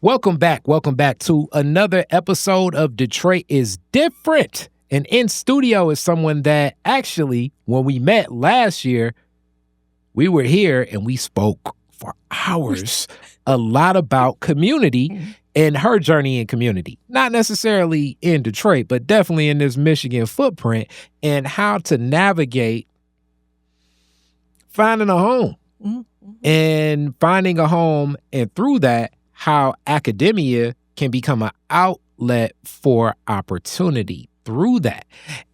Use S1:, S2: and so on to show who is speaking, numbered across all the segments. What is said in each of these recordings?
S1: Welcome back. Welcome back to another episode of Detroit is Different. And in studio is someone that actually, when we met last year, we were here and we spoke for hours a lot about community and her journey in community. Not necessarily in Detroit, but definitely in this Michigan footprint and how to navigate finding a home. And finding a home, and through that, how academia can become an outlet for opportunity through that.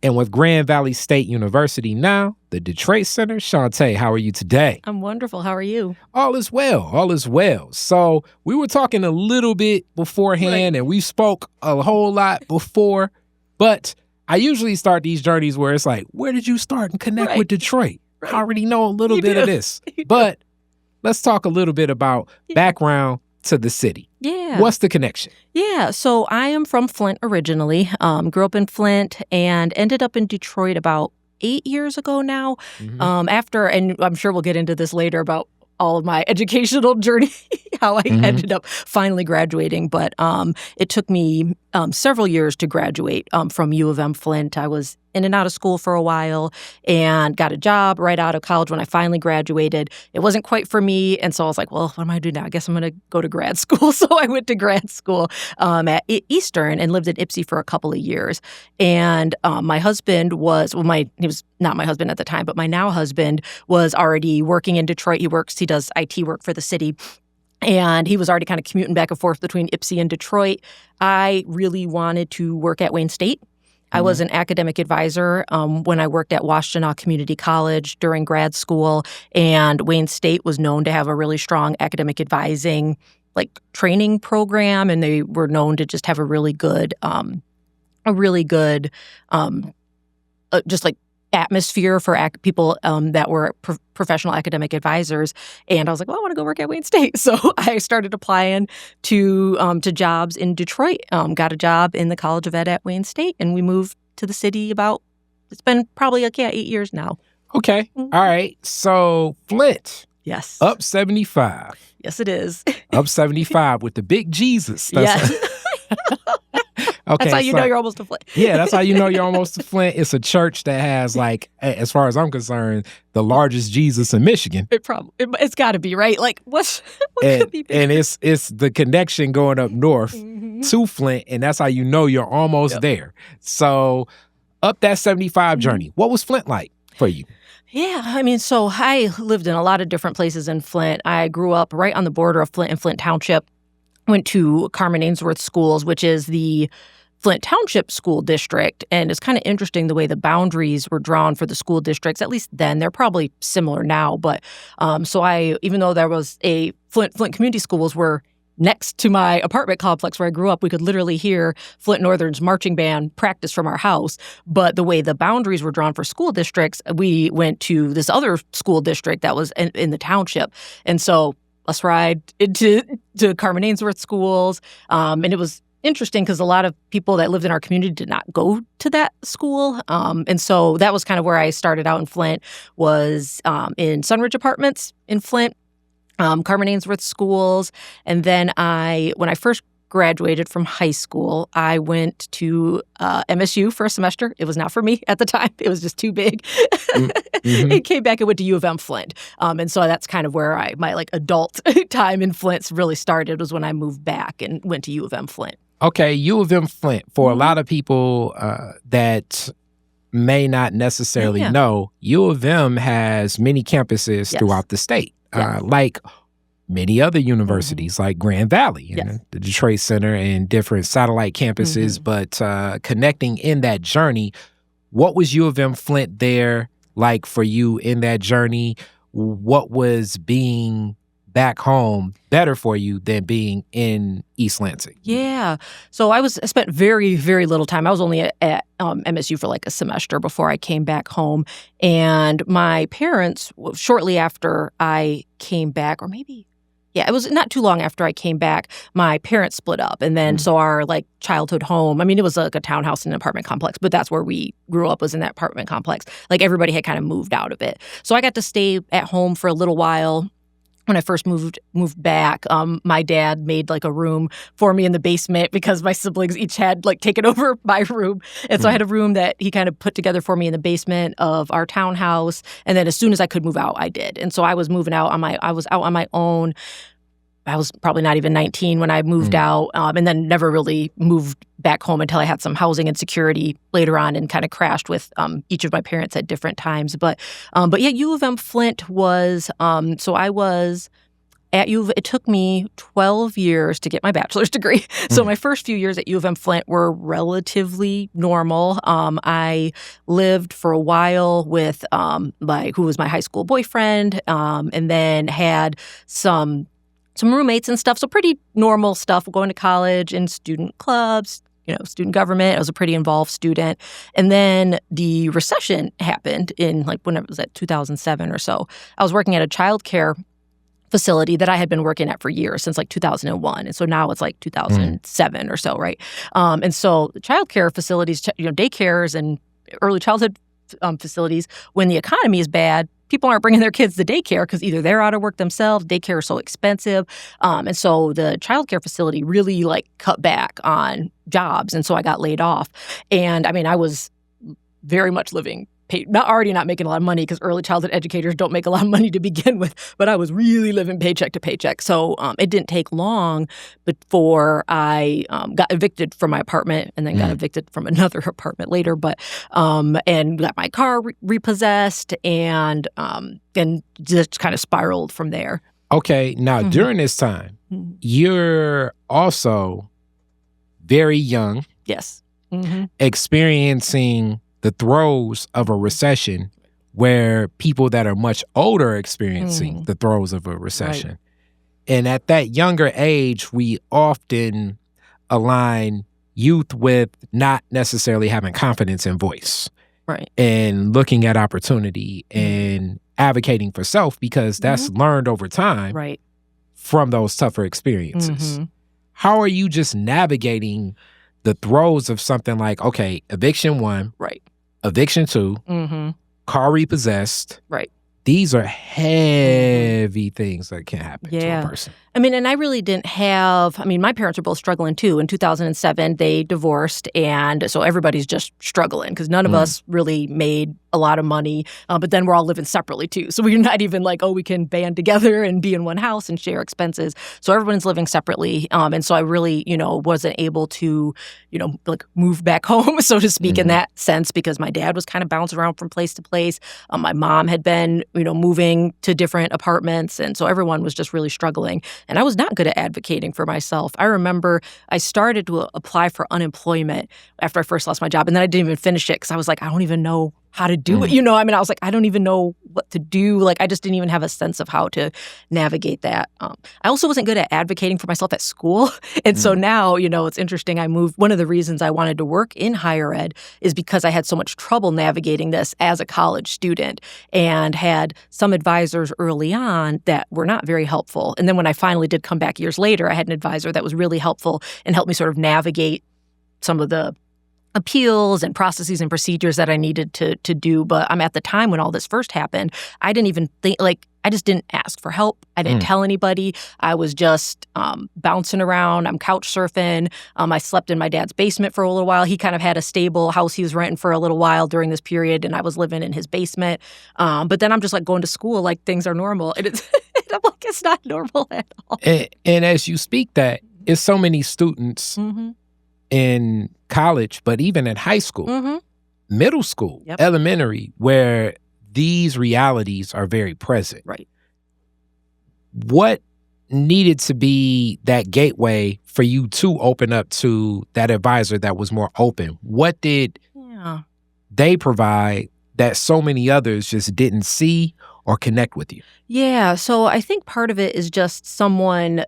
S1: And with Grand Valley State University now, the Detroit Center, Shawntae, how are you today?
S2: I'm wonderful. How are you?
S1: All is well. All is well. So we were talking a little bit beforehand, and we spoke a whole lot before, but I usually start these journeys where it's like, where did you start and connect with Detroit? I already know a little bit of this, but let's talk a little bit about background to the city.
S2: Yeah.
S1: What's the connection?
S2: Yeah. So I am from Flint originally, grew up in Flint and ended up in Detroit about 8 years ago now. After, and I'm sure we'll get into this later about all of my educational journey, how I ended up finally graduating. But it took me several years to graduate from U of M Flint. I was in and out of school for a while and got a job right out of college when I finally graduated. It wasn't quite for me. And so I was like, well, what am I doing now? I guess I'm going to go to grad school. So I went to grad school at Eastern and lived in Ypsi for a couple of years. And my husband was, he was not my husband at the time, but my now husband was already working in Detroit. He does IT work for the city. And he was already kind of commuting back and forth between Ypsi and Detroit. I really wanted to work at Wayne State. I was an academic advisor when I worked at Washtenaw Community College during grad school, and Wayne State was known to have a really strong academic advising training program, and they were known to just have a really good atmosphere for people that were professional academic advisors. And I was like, well, I want to go work at Wayne State. So I started applying to jobs in Detroit, got a job in the College of Ed at Wayne State, and we moved to the city it's been probably 8 years now.
S1: Okay. All right. So Flint.
S2: Yes.
S1: Up 75.
S2: Yes, it is.
S1: Up 75 with the big Jesus.
S2: Yes.
S1: Okay,
S2: that's how you know you're almost to Flint.
S1: Yeah, that's how you know you're almost to Flint. It's a church that has, as far as I'm concerned, the largest Jesus in Michigan.
S2: It's got to be, right? What could be bigger?
S1: And it's the connection going up north to Flint, and that's how you know you're almost there. So up that 75 journey, what was Flint like for you?
S2: Yeah, so I lived in a lot of different places in Flint. I grew up right on the border of Flint and Flint Township. Went to Carmen Ainsworth Schools, which is the Flint Township School District. And it's kind of interesting the way the boundaries were drawn for the school districts, at least then. They're probably similar now. But even though there was a Flint Community Schools were next to my apartment complex where I grew up, we could literally hear Flint Northern's marching band practice from our house. But the way the boundaries were drawn for school districts, we went to this other school district that was in the township. And so let's ride into Carmen Ainsworth Schools. And it was interesting because a lot of people that lived in our community did not go to that school. And so that was kind of where I started out in Flint, was in Sunridge Apartments in Flint, Carmen Ainsworth Schools. And then when I first graduated from high school, I went to MSU for a semester. It was not for me at the time. It was just too big. I came back and went to U of M Flint. And so that's kind of where my adult time in Flint really started, was when I moved back and went to U of M Flint.
S1: Okay, U of M Flint. For a lot of people that may not necessarily know, U of M has many campuses throughout the state, like many other universities, like Grand Valley and the Detroit Center and different satellite campuses. But connecting in that journey, what was U of M Flint there like for you in that journey? What was being back home better for you than being in East Lansing?
S2: Yeah. So I spent very, very little time. I was only at MSU for a semester before I came back home. And my parents, shortly after I came back, or maybe, it was not too long after I came back, my parents split up. And then so our childhood home, it was a townhouse in an apartment complex, but that's where we grew up, was in that apartment complex. Everybody had kind of moved out of it. So I got to stay at home for a little while when I first moved back, my dad made like a room for me in the basement because my siblings each had like taken over my room. And so I had a room that he kind of put together for me in the basement of our townhouse. And then as soon as I could move out, I did. And so I was I was out on my own. I was probably not even 19 when I moved out, and then never really moved back home until I had some housing insecurity later on and kind of crashed with each of my parents at different times. But yeah, U of M Flint was, so I was at U of, it took me 12 years to get my bachelor's degree. So my first few years at U of M Flint were relatively normal. I lived for a while with who was my high school boyfriend, and then had some roommates and stuff. So pretty normal stuff, going to college and student clubs, student government. I was a pretty involved student. And then the recession happened in when it was at 2007 or so. I was working at a childcare facility that I had been working at for years, since 2001. And so now it's 2007 or so, right? And so the childcare facilities, daycares and early childhood facilities, when the economy is bad, people aren't bringing their kids to daycare because either they're out of work themselves, daycare is so expensive. And so the childcare facility really cut back on jobs. And so I got laid off. And I was very much living not making a lot of money because early childhood educators don't make a lot of money to begin with, but I was really living paycheck to paycheck. So it didn't take long before I got evicted from my apartment and then got evicted from another apartment later, and got my car repossessed and just kind of spiraled from there.
S1: Okay, now during this time, you're also very young.
S2: Yes.
S1: Experiencing the throes of a recession, where people that are much older are experiencing the throes of a recession. Right. And at that younger age, we often align youth with not necessarily having confidence in voice.
S2: Right.
S1: And looking at opportunity and advocating for self, because that's learned over time from those tougher experiences. How are you just navigating the throes of something like, okay, eviction 1, eviction 2, car repossessed.
S2: Right.
S1: These are heavy things that can happen to a person.
S2: And I really didn't have, my parents were both struggling too. In 2007, they divorced. And so everybody's just struggling because none of us really made a lot of money. But then we're all living separately too. So we're not even we can band together and be in one house and share expenses. So everyone's living separately. And so I really, wasn't able to, move back home, so to speak, in that sense, because my dad was kind of bouncing around from place to place. My mom had been, moving to different apartments. And so everyone was just really struggling. And I was not good at advocating for myself. I remember I started to apply for unemployment after I first lost my job. And then I didn't even finish it because I was like, I don't even know how to do it. I was like, I don't even know what to do. I just didn't even have a sense of how to navigate that. I also wasn't good at advocating for myself at school. And so now, it's interesting. I moved. One of the reasons I wanted to work in higher ed is because I had so much trouble navigating this as a college student and had some advisors early on that were not very helpful. And then when I finally did come back years later, I had an advisor that was really helpful and helped me sort of navigate some of the appeals and processes and procedures that I needed to do. But at the time when all this first happened, I didn't even think, I just didn't ask for help. I didn't tell anybody. I was just bouncing around. I'm couch surfing. I slept in my dad's basement for a little while. He kind of had a stable house he was renting for a little while during this period, and I was living in his basement. But then I'm just going to school like things are normal. And it's, I'm like, it's not normal at all.
S1: And as you speak that, it's so many students in college, but even in high school, middle school, elementary, where these realities are very present.
S2: Right.
S1: What needed to be that gateway for you to open up to that advisor that was more open? What did they provide that so many others just didn't see or connect with you?
S2: Yeah. So I think part of it is just someone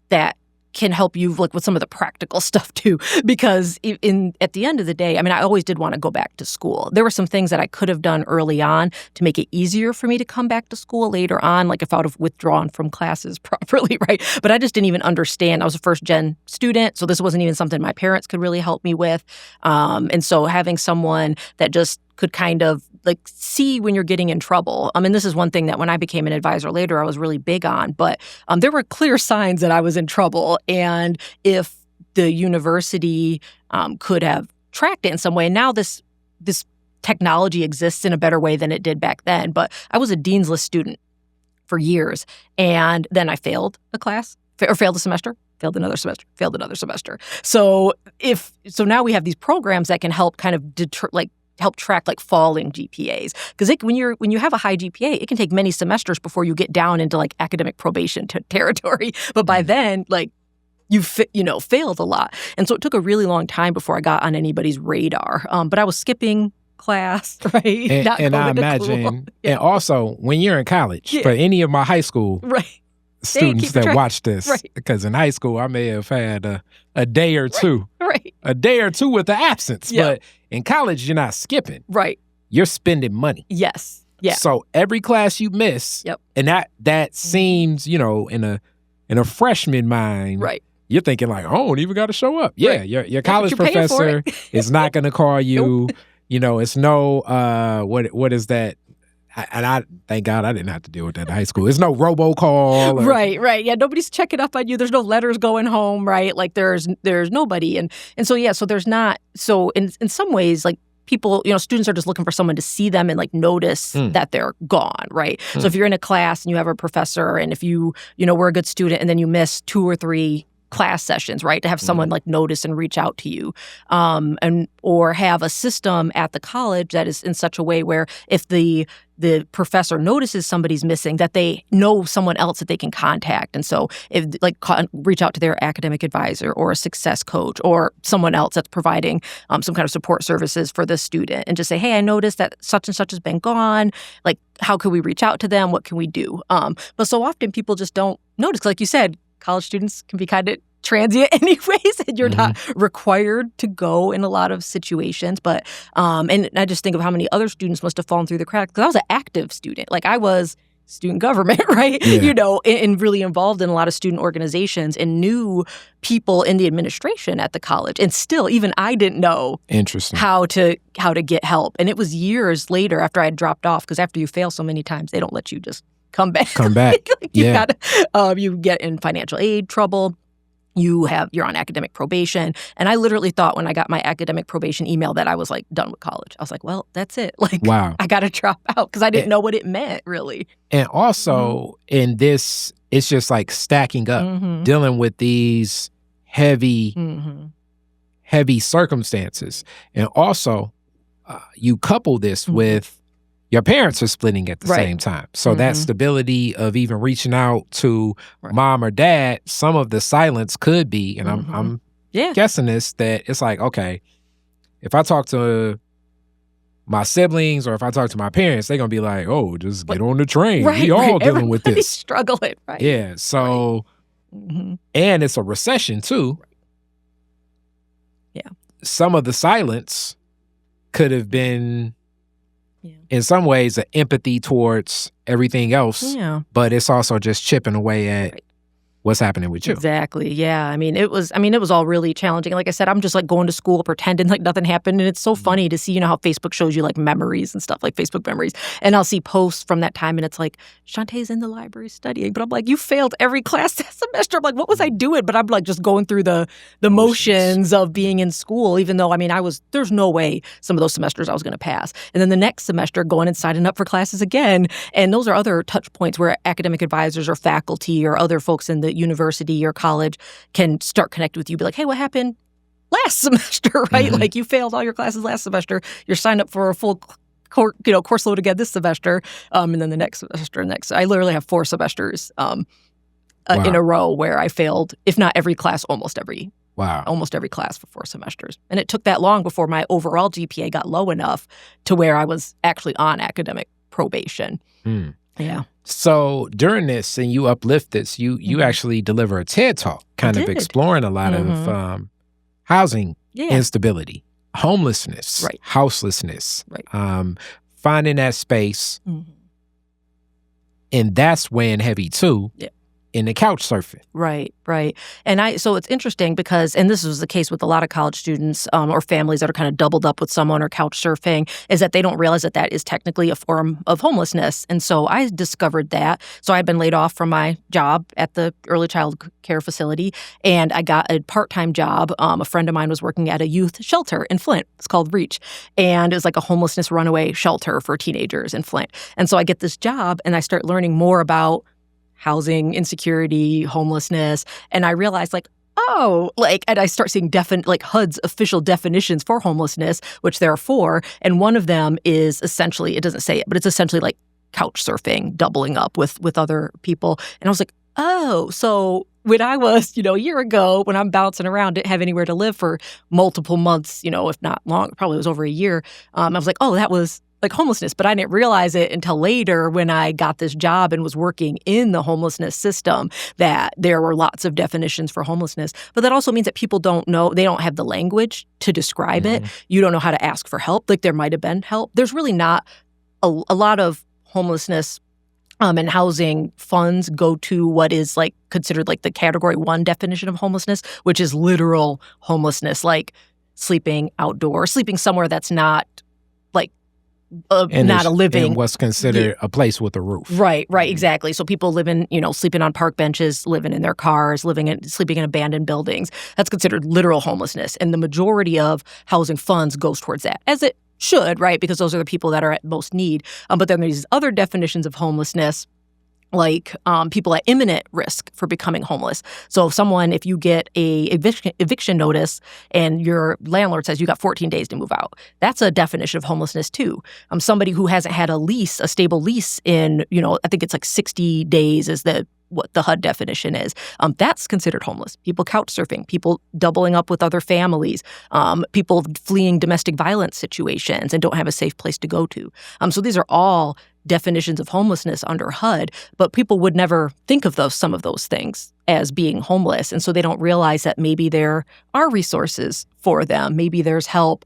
S2: that can help you with some of the practical stuff too, because at the end of the day, I always did want to go back to school. There were some things that I could have done early on to make it easier for me to come back to school later on, if I would have withdrawn from classes properly, right? But I just didn't even understand. I was a first-gen student, so this wasn't even something my parents could really help me with. And so having someone that just could kind of like see when you're getting in trouble. And this is one thing that when I became an advisor later, I was really big on. But there were clear signs that I was in trouble. And if the university could have tracked it in some way, and now this technology exists in a better way than it did back then. But I was a dean's list student for years. And then I failed a class, or failed a semester. Failed another semester. So now we have these programs that can help kind of help track like falling GPAs. Because when you have a high GPA, it can take many semesters before you get down into like academic probation territory. But by then, like you failed a lot, and so it took a really long time before I got on anybody's radar. But I was skipping class, right?
S1: And I imagine, and also when you're in college, for any of my high school students that watch this, because in high school I may have had a day or two, a day or two with the absence, but in college you're not skipping, you're spending money.
S2: Yes, yeah.
S1: So every class you miss, and that seems, in a freshman mind, you're thinking like, oh, I don't even got to show up. Yeah, your college professor is not going to call you. It's no what is that? And I thank God I didn't have to deal with that in high school. There's no robocall.
S2: Right. Yeah, nobody's checking up on you. There's no letters going home, right? Like there's nobody. And so so there's not, so in some ways, like people, students are just looking for someone to see them and like notice that they're gone, right? So if you're in a class and you have a professor, and if you were a good student and then you miss 2 or 3 class sessions, right? To have someone like notice and reach out to you, or have a system at the college that is in such a way where if the professor notices somebody's missing, that they know someone else that they can contact. And so if reach out to their academic advisor or a success coach or someone else that's providing some kind of support services for the student, and just say, hey, I noticed that such and such has been gone. Like, how can we reach out to them? What can we do? But so often people just don't notice. Like you said, college students can be kind of transient anyways, and you're not required to go in a lot of situations. But and I just think of how many other students must have fallen through the cracks, because I was an active student. Like I was student government, right? Yeah. And really involved in a lot of student organizations and knew people in the administration at the college. And still, even I didn't know how to get help. And it was years later after I had dropped off, because after you fail so many times, they don't let you just come back.
S1: Like
S2: you get in financial aid trouble. You're on academic probation. And I literally thought when I got my academic probation email that I was like done with college. I was like, well, that's it. Like, wow. I got to drop out, because I didn't know what it meant, really.
S1: And also in this, it's just like stacking up, dealing with these heavy circumstances. And also you couple this with your parents are splitting at the same time. So that stability of even reaching out to mom or dad, some of the silence could be, and I'm guessing this, that it's like, okay, if I talk to my siblings or if I talk to my parents, they're going to be like, oh, just get on the train. We all dealing with this.
S2: Struggling, right?
S1: Yeah, so, and it's a recession too.
S2: Yeah.
S1: Some of the silence could have been, in some ways, an empathy towards everything else, but it's also just chipping away at what's happening with you.
S2: Exactly. Yeah. I mean, it was all really challenging. Like I said, I'm just like going to school pretending like nothing happened. And it's so funny to see, how Facebook shows you like memories and stuff, like Facebook memories. And I'll see posts from that time and it's like, Shawntae's in the library studying. But I'm like, you failed every class that semester. I'm like, what was I doing? But I'm like just going through the motions of being in school, even though, there's no way some of those semesters I was going to pass. And then the next semester going and signing up for classes again. And those are other touch points where academic advisors or faculty or other folks in the university or college can start connecting with you, be like, hey, what happened last semester, right? Like you failed all your classes last semester. You're signed up for a full course load again this semester. And then the next semester, I literally have 4 semesters in a row where I failed, if not every class, almost every class for 4 semesters. And it took that long before my overall GPA got low enough to where I was actually on academic probation. Yeah.
S1: So during this, and you uplift this, you actually deliver a TED Talk, kind of exploring a lot of housing instability, homelessness, houselessness, finding that space. And that's weighing heavy too. Yeah. into couch surfing.
S2: Right. And so it's interesting because, and this was the case with a lot of college students or families that are kind of doubled up with someone or couch surfing, is that they don't realize that that is technically a form of homelessness. And so I discovered that. So I had been laid off from my job at the early child care facility, and I got a part-time job. A friend of mine was working at a youth shelter in Flint. It's called Reach. And it was like a homelessness runaway shelter for teenagers in Flint. And so I get this job and I start learning more about housing insecurity, homelessness, and I realized and I start seeing HUD's official definitions for homelessness, which there are 4, and one of them is essentially, it doesn't say it, but it's essentially like couch surfing, doubling up with other people. And I was like, oh, so when I was, a year ago, when I'm bouncing around, didn't have anywhere to live for multiple months, if not long, probably it was over a year, I was like, oh, that was like homelessness, but I didn't realize it until later when I got this job and was working in the homelessness system that there were lots of definitions for homelessness. But that also means that people don't know, they don't have the language to describe it. You don't know how to ask for help. Like there might have been help. There's really not a lot of homelessness and housing funds go to what is like considered like the category 1 definition of homelessness, which is literal homelessness, like sleeping outdoors, sleeping somewhere that's not not a living.
S1: And what's considered a place with a roof.
S2: Right, exactly. So people living, sleeping on park benches, living in their cars, sleeping in abandoned buildings. That's considered literal homelessness. And the majority of housing funds goes towards that, as it should, right? Because those are the people that are at most need. But then there's other definitions of homelessness, like people at imminent risk for becoming homeless. So if you get a eviction notice and your landlord says you got 14 days to move out, that's a definition of homelessness too. Somebody who hasn't had a stable lease in, I think it's like 60 days is what the HUD definition is. That's considered homeless. People couch surfing, people doubling up with other families, people fleeing domestic violence situations and don't have a safe place to go to. So these are all definitions of homelessness under HUD, but people would never think of some of those things as being homeless. And so they don't realize that maybe there are resources for them. Maybe there's help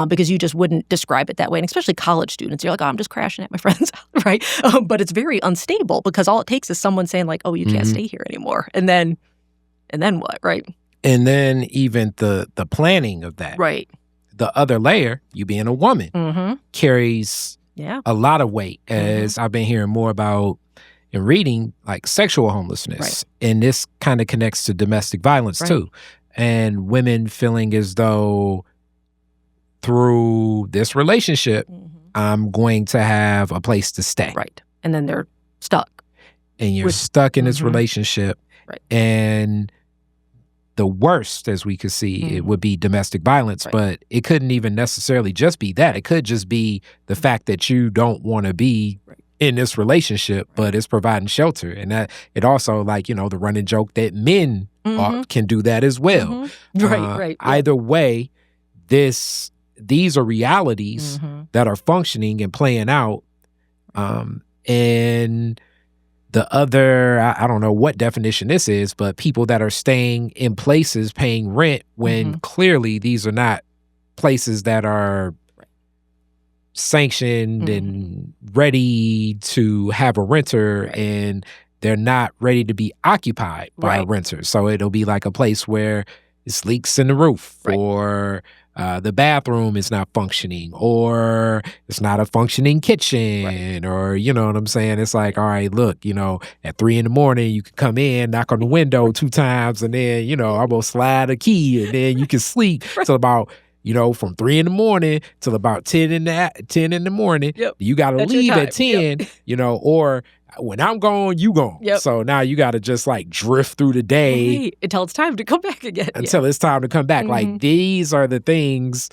S2: because you just wouldn't describe it that way. And especially college students, you're like, oh, I'm just crashing at my friend's house, right? But it's very unstable because all it takes is someone saying like, oh, you can't stay here anymore. And then what, right?
S1: And then even the planning of that.
S2: Right.
S1: The other layer, you being a woman, carries a lot of weight, as I've been hearing more about and reading, like sexual homelessness.
S2: Right.
S1: And this kind of connects to domestic violence too. And women feeling as though through this relationship, I'm going to have a place to stay.
S2: Right. And then they're stuck.
S1: And you're stuck in this relationship.
S2: Right.
S1: And the worst, as we could see, it would be domestic violence, but it couldn't even necessarily just be that. It could just be the fact that you don't want to be in this relationship, but it's providing shelter. And that it also, like, the running joke that men can do that as well.
S2: Right.
S1: Either way, these are realities that are functioning and playing out. And the other, I don't know what definition this is, but people that are staying in places paying rent when clearly these are not places that are sanctioned and ready to have a renter, and they're not ready to be occupied by a renter. So it'll be like a place where it's leaks in the roof, or the bathroom is not functioning, or it's not a functioning kitchen, or, you know what I'm saying? It's like, all right, look, at 3 a.m, you can come in, knock on the window 2 times, and then, I'm going to slide a key, and then you can sleep till about, from 3 a.m. till about 10 in the morning. You got to leave at 10, or when I'm gone, you gone. So now you got to just like drift through the day
S2: until it's time to come back again.
S1: Until it's time to come back. Like these are the things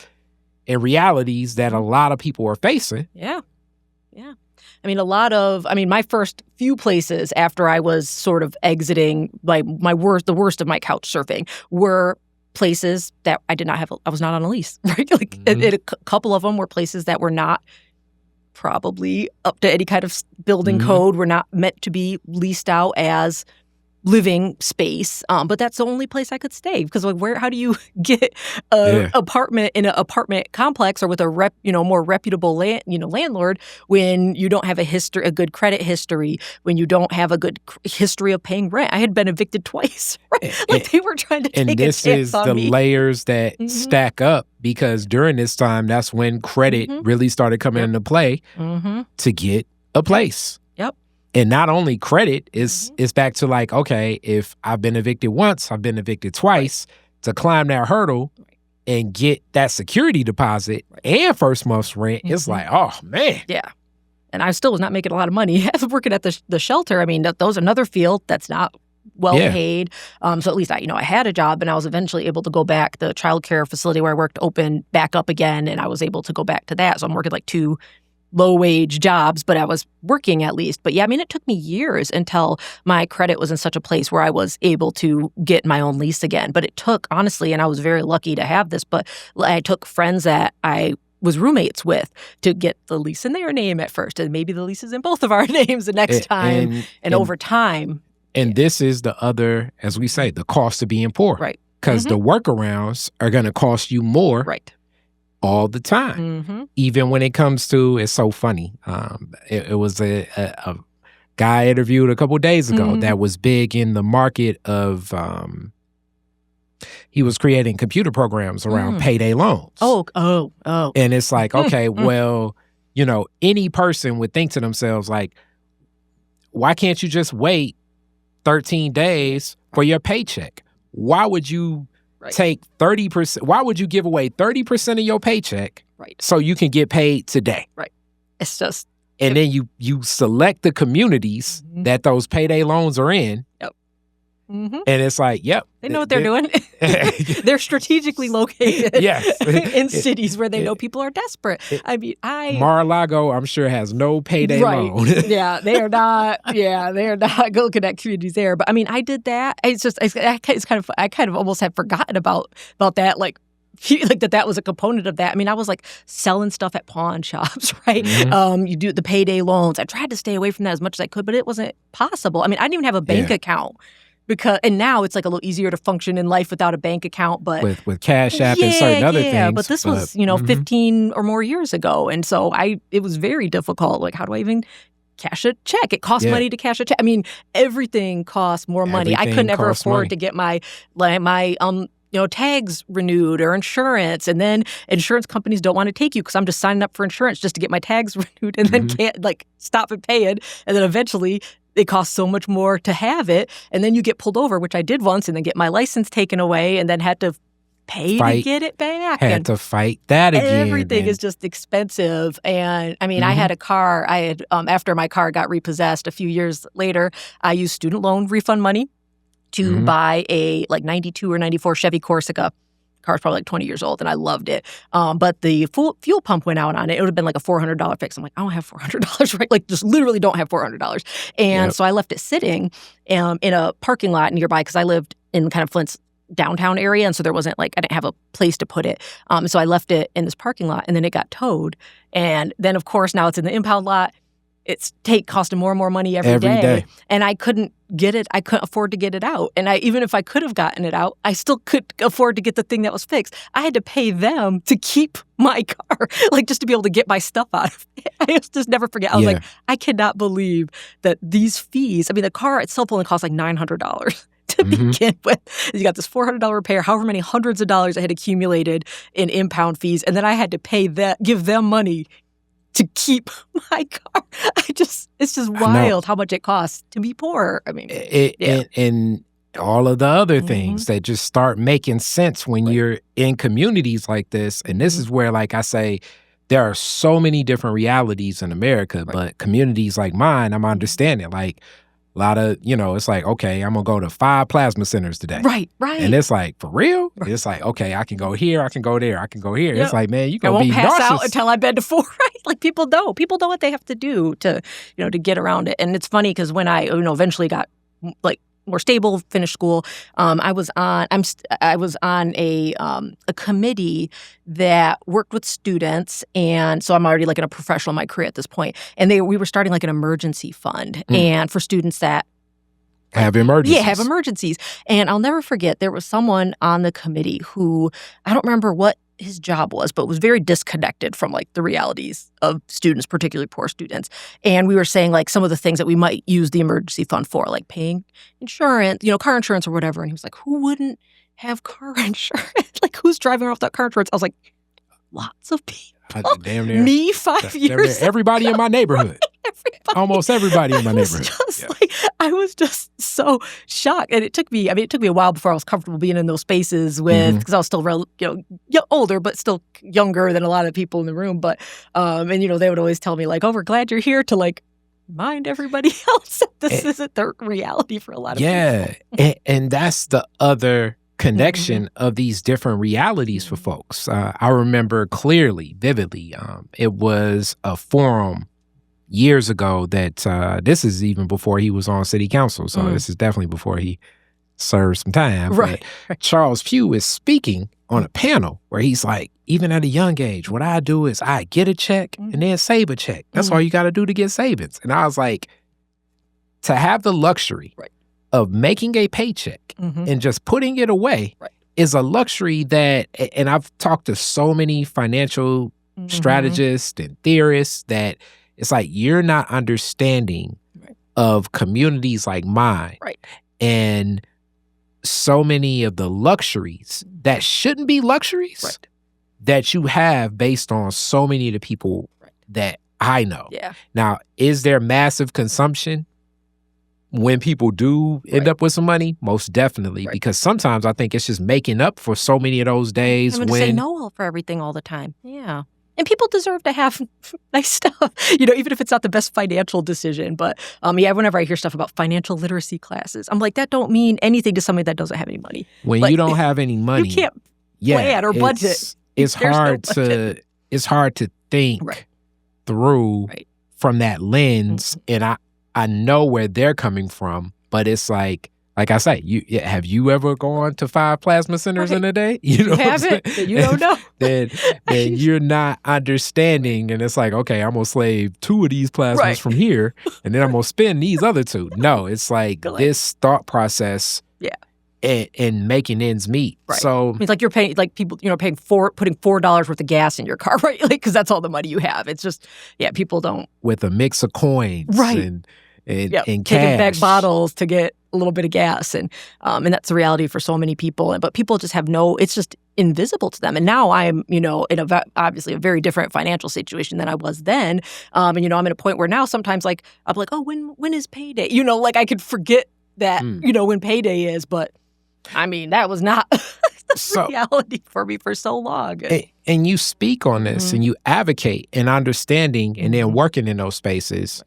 S1: and realities that a lot of people are facing.
S2: Yeah. My first few places after I was sort of exiting the worst of my couch surfing were places that I was not on a lease, right? A couple of them were places that were not probably up to any kind of building code, were not meant to be leased out as living space, but that's the only place I could stay because like how do you get an apartment in an apartment complex or with a more reputable landlord when you don't have a good credit history, when you don't have a good history of paying rent? I had been evicted twice, right? Like they were trying to take a chance on me.
S1: And this is the layers that stack up because during this time, that's when credit really started coming into play to get a place. And not only credit is back to like, okay, if I've been evicted once, I've been evicted twice, to climb that hurdle and get that security deposit and first month's rent, it's like, oh, man.
S2: Yeah. And I still was not making a lot of money. I was working at the shelter. I mean, that was another field that's not well paid. So at least I had a job, and I was eventually able to go back. The child care facility where I worked opened back up again, and I was able to go back to that. So I'm working like 2 low-wage jobs, but I was working at least. But yeah, I mean, it took me years until my credit was in such a place where I was able to get my own lease again. But it took, honestly, and I was very lucky to have this, but I took friends that I was roommates with to get the lease in their name at first, and maybe the lease is in both of our names the next time, and over time.
S1: And this is the other, as we say, the cost of being poor.
S2: Right.
S1: Because the workarounds are going to cost you more.
S2: Right.
S1: All the time, even when it comes to, it's so funny. It was a guy I interviewed a couple of days ago that was big in the market of, he was creating computer programs around payday loans.
S2: Oh.
S1: And it's like, okay, well, any person would think to themselves like, why can't you just wait 13 days for your paycheck? Why would you take 30%? Why would you give away 30% of your paycheck so you can get paid today?
S2: Right. It's just.
S1: And then you select the communities that those payday loans are in.
S2: Yep.
S1: And it's like, yep.
S2: They know what they're doing. They're strategically located in cities where they know people are desperate.
S1: Mar-a-Lago, I'm sure, has no payday loan.
S2: Yeah, they are not. Yeah, they are not looking at communities there. But I mean, I did that. It's just, I kind of almost had forgotten about that. Like that was a component of that. I mean, I was like selling stuff at pawn shops, right? You do the payday loans. I tried to stay away from that as much as I could, but it wasn't possible. I mean, I didn't even have a bank account. And now it's like a little easier to function in life without a bank account, but
S1: with Cash App and certain other things.
S2: But this was 15 or more years ago, and so it was very difficult. Like, how do I even cash a check? It costs money to cash a check. I mean, everything costs more money. I could never afford to get my tags renewed or insurance, and then insurance companies don't want to take you because I'm just signing up for insurance just to get my tags renewed, and then can't stop and pay it, and then eventually. It costs so much more to have it, and then you get pulled over, which I did once, and then get my license taken away, and then had to pay to get it back.
S1: Had to fight that again.
S2: Everything is just expensive. And I mean, I had a car. I had after my car got repossessed a few years later, I used student loan refund money to buy a 92 or 94 Chevy Corsica. Car's probably 20 years old, and I loved it. But the fuel pump went out on it. It would have been like a $400 fix. I'm like, I don't have $400, right? Like, just literally don't have $400. And so I left it sitting in a parking lot nearby because I lived in kind of Flint's downtown area, and so there wasn't I didn't have a place to put it. So I left it in this parking lot, and then it got towed. And then, of course, now it's in the impound lot. It's costing more and more money every day. And I couldn't get it. I couldn't afford to get it out. And even if I could have gotten it out, I still couldn't afford to get the thing that was fixed. I had to pay them to keep my car, just to be able to get my stuff out of it. I just never forget. I was like, I cannot believe that these fees, I mean, the car itself only cost like $900 to begin with. You got this $400 repair, however many hundreds of dollars I had accumulated in impound fees. And then I had to give them money to keep my car. It's just wild how much it costs to be poor. I mean,
S1: and all of the other things that just start making sense when you're in communities like this. And this is where, like I say, there are so many different realities in America, but communities like mine, I'm understanding. Like, a lot of, it's like, okay, I'm going to go to 5 plasma centers today.
S2: Right.
S1: And it's like, for real? It's like, okay, I can go here, I can go there, I can go here. It's like, man, you're going to be
S2: I won't pass
S1: nauseous.
S2: out until I've been to 4, right? Like, people know what they have to do to, to get around it. And it's funny because when I, eventually got, more stable, finished school, I was on a committee that worked with students, and so I'm already in a professional in my career at this point. And we were starting an emergency fund, and for students that
S1: have emergencies.
S2: Yeah, have emergencies. And I'll never forget, there was someone on the committee who, I don't remember what his job was, but was very disconnected from like the realities of students, particularly poor students. And we were saying like some of the things that we might use the emergency fund for, like paying insurance, car insurance or whatever. And he was like, who wouldn't have car insurance? Like, who's driving around without car insurance? I was like, lots of people.
S1: Damn near.
S2: Me 5 years ago.
S1: Everybody in my neighborhood. Almost everybody in my neighborhood.
S2: I was just so shocked. And it took me a while before I was comfortable being in those spaces with, because I was still older, but still younger than a lot of people in the room. But, and they would always tell me like, oh, we're glad you're here to like mind everybody else. This isn't the reality for a lot of people.
S1: Yeah. And that's the other connection of these different realities for folks. I remember clearly, vividly, it was a forum years ago that this is even before he was on city council. So this is definitely before he served some time.
S2: Right.
S1: But Charles Pugh is speaking on a panel where he's like, even at a young age, what I do is I get a check and then save a check. That's all you got to do to get savings. And I was like, to have the luxury of making a paycheck and just putting it away is a luxury that, and I've talked to so many financial strategists and theorists that it's like you're not understanding of communities like mine and so many of the luxuries that shouldn't be luxuries that you have based on so many of the people that I know.
S2: Yeah.
S1: Now, is there massive consumption when people do end up with some money? Most definitely, because sometimes I think it's just making up for so many of those days
S2: when
S1: when
S2: say no for everything all the time. Yeah. And people deserve to have nice stuff, even if it's not the best financial decision. But whenever I hear stuff about financial literacy classes, I'm like, that don't mean anything to somebody that doesn't have any money.
S1: When you don't have any money,
S2: you can't plan or budget.
S1: It's hard to think through from that lens. And I know where they're coming from, but it's like I say, have you ever gone to 5 plasma centers in a day?
S2: You haven't. You don't know.
S1: then you're not understanding. And it's like, okay, I'm going to slave 2 of these plasmas from here, and then I'm going to spend these other 2. No, it's like this thought process and making ends meet.
S2: Right.
S1: So
S2: it's like you're paying, like people, putting $4 worth of gas in your car, right? Like, because that's all the money you have. It's just, people don't.
S1: With a mix of coins and cash.
S2: Taking back bottles to get a little bit of gas, and that's the reality for so many people. But people just have it's just invisible to them. And now I'm, in obviously a very different financial situation than I was then. And I'm at a point where now sometimes like I'm like, oh, when is payday? Like I could forget that, when payday is. But I mean, that was not the reality for me for so long.
S1: And you speak on this and you advocate and understanding and then working in those spaces.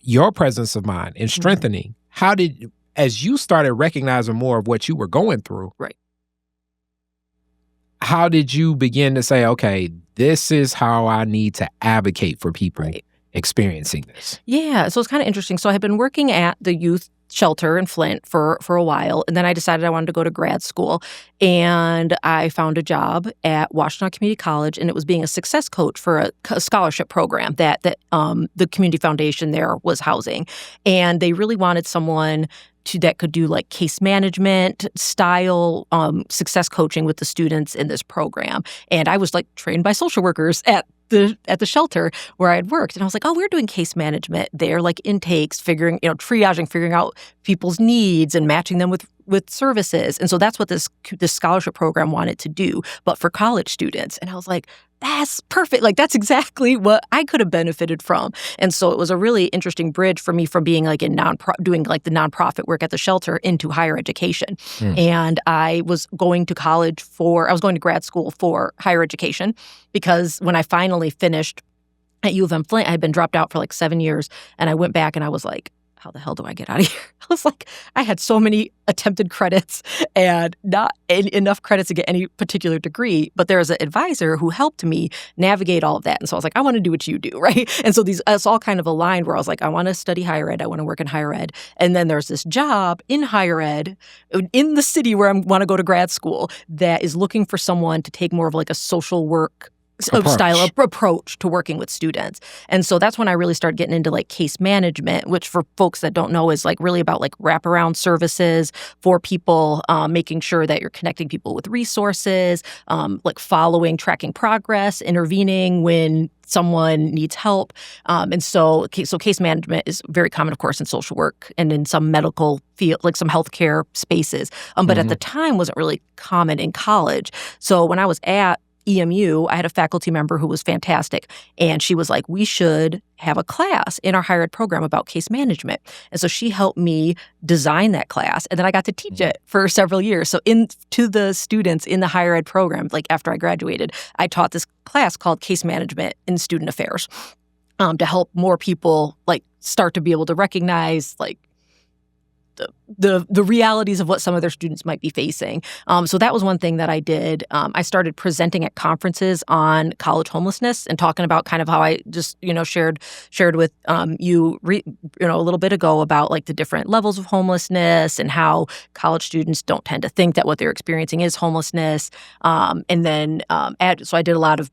S1: Your presence of mind and strengthening, as you started recognizing more of what you were going through, how did you begin to say, okay, this is how I need to advocate for people experiencing this?
S2: Yeah, so it's kind of interesting. So I had been working at the youth shelter in Flint for a while, and then I decided I wanted to go to grad school, and I found a job at Washington Community College, and it was being a success coach for a scholarship program that the community foundation there was housing, and they really wanted someone that could do like case management style success coaching with the students in this program. And I was like trained by social workers at the shelter where I had worked. And I was like, oh, we're doing case management there, like intakes, triaging, figuring out people's needs and matching them with services. And so that's what this scholarship program wanted to do, but for college students. And I was like, that's perfect. Like, that's exactly what I could have benefited from. And so it was a really interesting bridge for me from being like doing like the nonprofit work at the shelter into higher education. And I was going to grad school for higher education, because when I finally finished at U of M Flint, I had been dropped out for like 7 years. And I went back and I was like, how the hell do I get out of here? I was like, I had so many attempted credits and not enough credits to get any particular degree. But there was an advisor who helped me navigate all of that. And so I was like, I want to do what you do, right? And so it's all kind of aligned where I was like, I want to study higher ed. I want to work in higher ed. And then there's this job in higher ed in the city where I want to go to grad school that is looking for someone to take more of like a social work approach to working with students. And so that's when I really started getting into like case management, which for folks that don't know is like really about like wraparound services for people, making sure that you're connecting people with resources, like following, tracking progress, intervening when someone needs help. And so case management is very common, of course, in social work and in some medical field, like some healthcare spaces. But at the time wasn't really common in college. So when I was at EMU, I had a faculty member who was fantastic. And she was like, we should have a class in our higher ed program about case management. And so she helped me design that class. And then I got to teach it for several years. So to the students in the higher ed program, like after I graduated, I taught this class called Case Management in Student Affairs, to help more people like start to be able to recognize like the realities of what some of their students might be facing. So that was one thing that I did. I started presenting at conferences on college homelessness and talking about kind of how I just, shared with you a little bit ago about like the different levels of homelessness and how college students don't tend to think that what they're experiencing is homelessness. So I did a lot of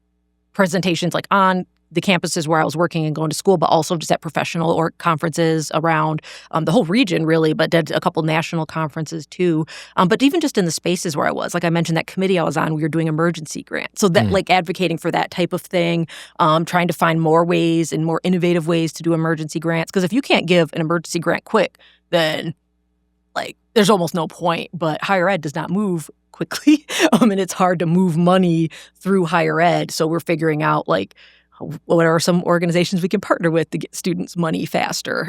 S2: presentations like on the campuses where I was working and going to school, but also just at professional or conferences around the whole region, really, but did a couple national conferences too. But even just in the spaces where I was, like I mentioned, that committee I was on, we were doing emergency grants. So that like advocating for that type of thing, trying to find more ways and more innovative ways to do emergency grants. Because if you can't give an emergency grant quick, then like there's almost no point. But higher ed does not move quickly, and it's hard to move money through higher ed. So we're figuring out like, what are some organizations we can partner with to get students money faster?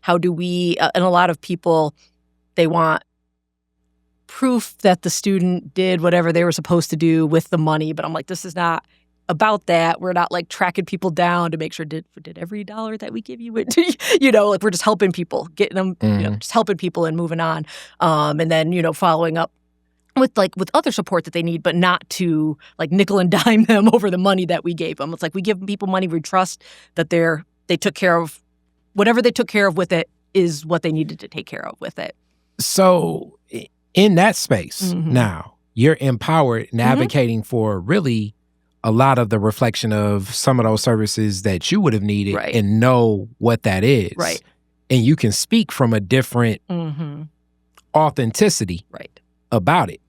S2: How do we, and a lot of people, they want proof that the student did whatever they were supposed to do with the money. But I'm like, this is not about that. We're not like tracking people down to make sure did every dollar that we give you, like we're just helping people, getting them, just helping people and moving on. And then, following up with other support that they need, but not to like nickel and dime them over the money that we gave them. It's like we give people money, we trust that they took care of whatever they took care of with it is what they needed to take care of with it.
S1: So in that space now, you're empowered and advocating for really a lot of the reflection of some of those services that you would have needed and know what that is.
S2: Right.
S1: And you can speak from a different authenticity about it.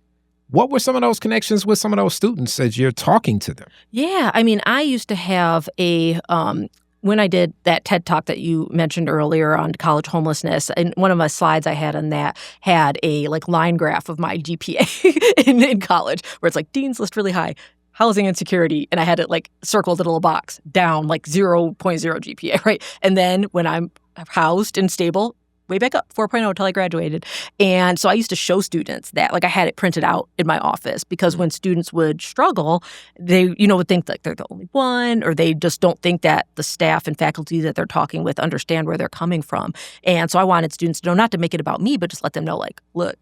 S1: What were some of those connections with some of those students as you're talking to them?
S2: Yeah, I mean, I used to have when I did that TED Talk that you mentioned earlier on college homelessness, and one of my slides I had on that had a like line graph of my GPA in college, where it's like Dean's List really high, housing insecurity, and I had it like circled in a little box, down like 0.0 GPA, right? And then when I'm housed and stable, way back up, 4.0 until I graduated. And so I used to show students that, like I had it printed out in my office, because when students would struggle, they, would think like they're the only one, or they just don't think that the staff and faculty that they're talking with understand where they're coming from. And so I wanted students to know, not to make it about me, but just let them know like, look,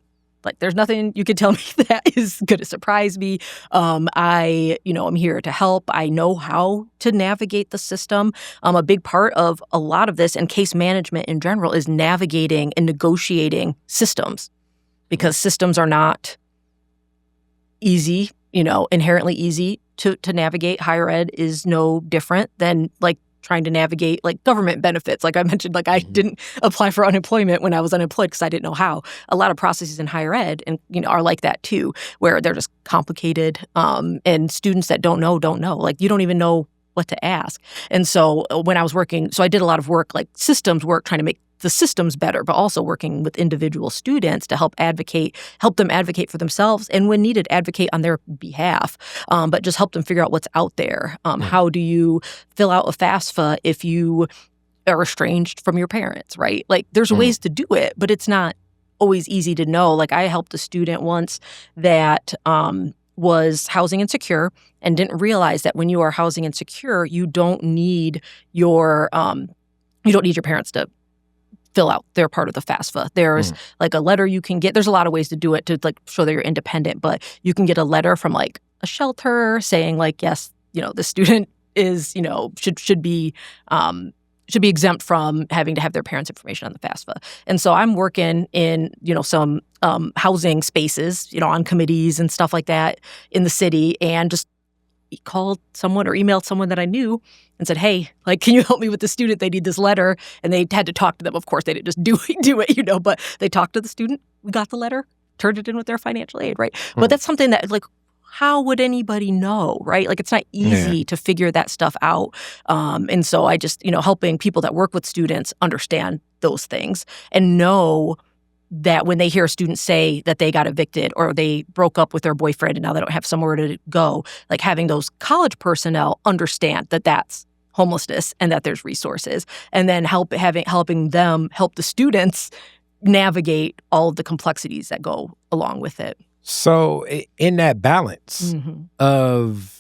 S2: like there's nothing you could tell me that is going to surprise me. I'm here to help. I know how to navigate the system. A big part of a lot of this and case management in general is navigating and negotiating systems, because systems are not easy, inherently easy to navigate. Higher ed is no different than like trying to navigate like government benefits. Like I mentioned, like I didn't apply for unemployment when I was unemployed because I didn't know how. A lot of processes in higher ed and are like that too, where they're just complicated. And students that don't know. Like you don't even know what to ask. And so when I was working, so I did a lot of work, like systems work, trying to make the systems better, but also working with individual students to help them advocate for themselves, and when needed, advocate on their behalf, but just help them figure out what's out there. How do you fill out a FAFSA if you are estranged from your parents, right? Like there's ways to do it, but it's not always easy to know. Like I helped a student once that was housing insecure and didn't realize that when you are housing insecure, you don't need your parents to fill out their part of the FAFSA. There's like a letter you can get. There's a lot of ways to do it to like show that you're independent, but you can get a letter from like a shelter saying like, yes, the student is, should be exempt from having to have their parents' information on the FAFSA. And so I'm working in, some housing spaces, on committees and stuff like that in the city, and just called someone or emailed someone that I knew and said, hey, like, can you help me with the student? They need this letter. And they had to talk to them. Of course, they didn't just do it, but they talked to the student. We got the letter, turned it in with their financial aid, right? But that's something that, like, how would anybody know, right? Like, it's not easy to figure that stuff out. And so I just, helping people that work with students understand those things and know that when they hear a student say that they got evicted or they broke up with their boyfriend and now they don't have somewhere to go, like having those college personnel understand that that's homelessness and that there's resources, and then helping them help the students navigate all of the complexities that go along with it.
S1: So in that balance of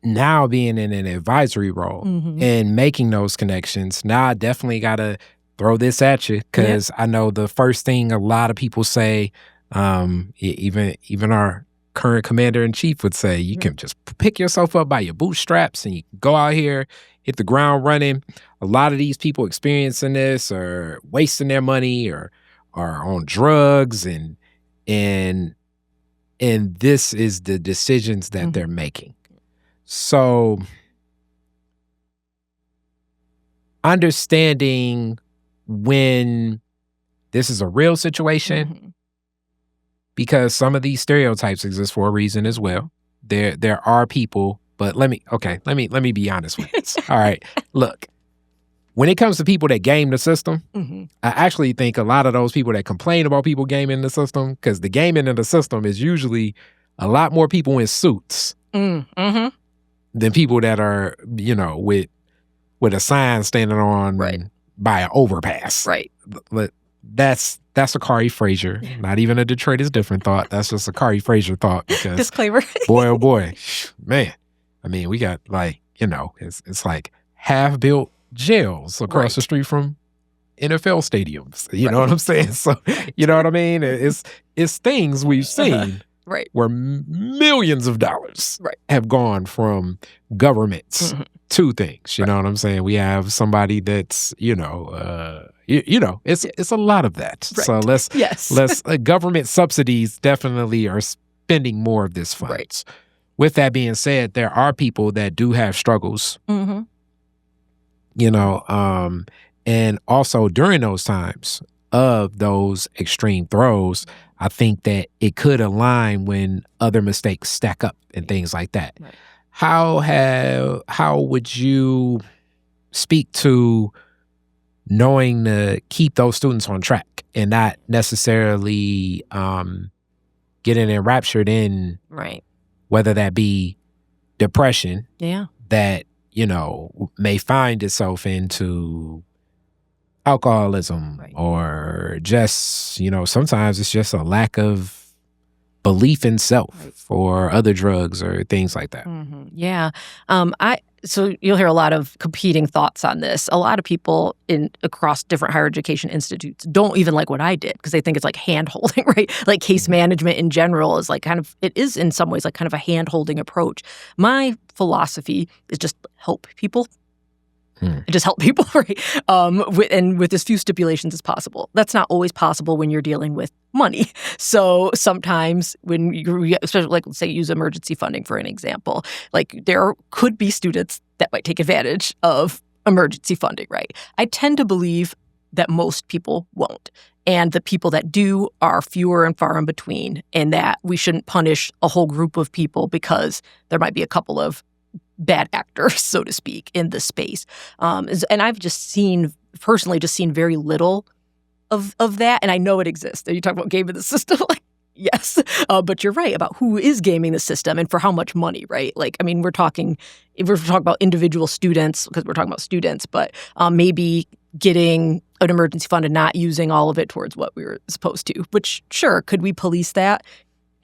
S1: now being in an advisory role and making those connections, now I definitely got to throw this at you, because I know the first thing a lot of people say, even our current commander-in-chief would say, you can just pick yourself up by your bootstraps and you can go out here, hit the ground running. A lot of these people experiencing this are wasting their money or are on drugs, and this is the decisions that they're making. So understanding when this is a real situation, because some of these stereotypes exist for a reason as well. There are people, but let me be honest with this. All right, look, when it comes to people that game the system, I actually think a lot of those people that complain about people gaming the system, because the gaming in the system is usually a lot more people in suits than people that are, with a sign standing on by an overpass.
S2: Right.
S1: That's a Kari Frazier. Not even a Detroit is different thought. That's just a Kari Frazier thought. Because
S2: disclaimer.
S1: Boy, oh boy, man. I mean, we got it's like half-built jails across the street from NFL stadiums. You know what I'm saying? So, you know what I mean? It's things we've seen where millions of dollars have gone from governments to things. You know what I'm saying? We have somebody that's, it's a lot of that. Right. So government subsidies definitely are spending more of this funds. Right. With that being said, there are people that do have struggles. And also during those times of those extreme throws, I think that it could align when other mistakes stack up and things like that. Right. How would you speak to knowing to keep those students on track and not necessarily getting enraptured in whether that be depression that, may find itself into alcoholism or just, sometimes it's just a lack of belief in self or other drugs or things like that.
S2: Yeah. So you'll hear a lot of competing thoughts on this. A lot of people across different higher education institutes don't even like what I did because they think it's like hand-holding, right? Like case management in general is like it is in some ways like kind of a hand-holding approach. My philosophy is just help people. Just help people, right? With as few stipulations as possible. That's not always possible when you're dealing with money. So sometimes when especially like, let's say, use emergency funding for an example, like there could be students that might take advantage of emergency funding, right? I tend to believe that most people won't. And the people that do are fewer and far in between, and that we shouldn't punish a whole group of people because there might be a couple of bad actors, so to speak, in the space. And I've personally seen very little of that. And I know it exists. And you talk about gaming the system, like, yes. But you're right about who is gaming the system and for how much money, right? Like, I mean, we're talking about individual students because we're talking about students, but maybe getting an emergency fund and not using all of it towards what we were supposed to. Which, sure, could we police that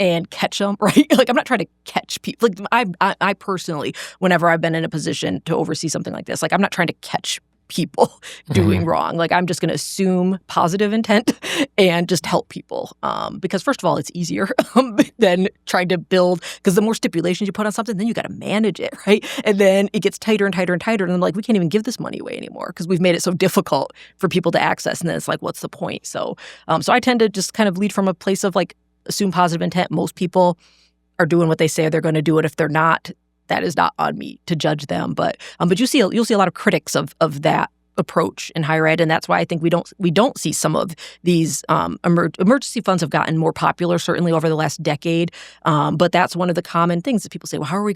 S2: and catch them, right? Like, I'm not trying to catch people. Like, I personally, whenever I've been in a position to oversee something like this, like, I'm not trying to catch people doing wrong. Like, I'm just going to assume positive intent and just help people. Because first of all, it's easier than trying to build, because the more stipulations you put on something, then you got to manage it, right? And then it gets tighter and tighter and tighter. And I'm like, we can't even give this money away anymore because we've made it so difficult for people to access. And then it's like, what's the point? So I tend to just kind of lead from a place of like, assume positive intent. Most people are doing what they say they're going to do it. If they're not, that is not on me to judge them. But you'll see a lot of critics of that approach in higher ed, and that's why I think we don't see some of these emergency funds have gotten more popular certainly over the last decade. But that's one of the common things that people say. Well, how are you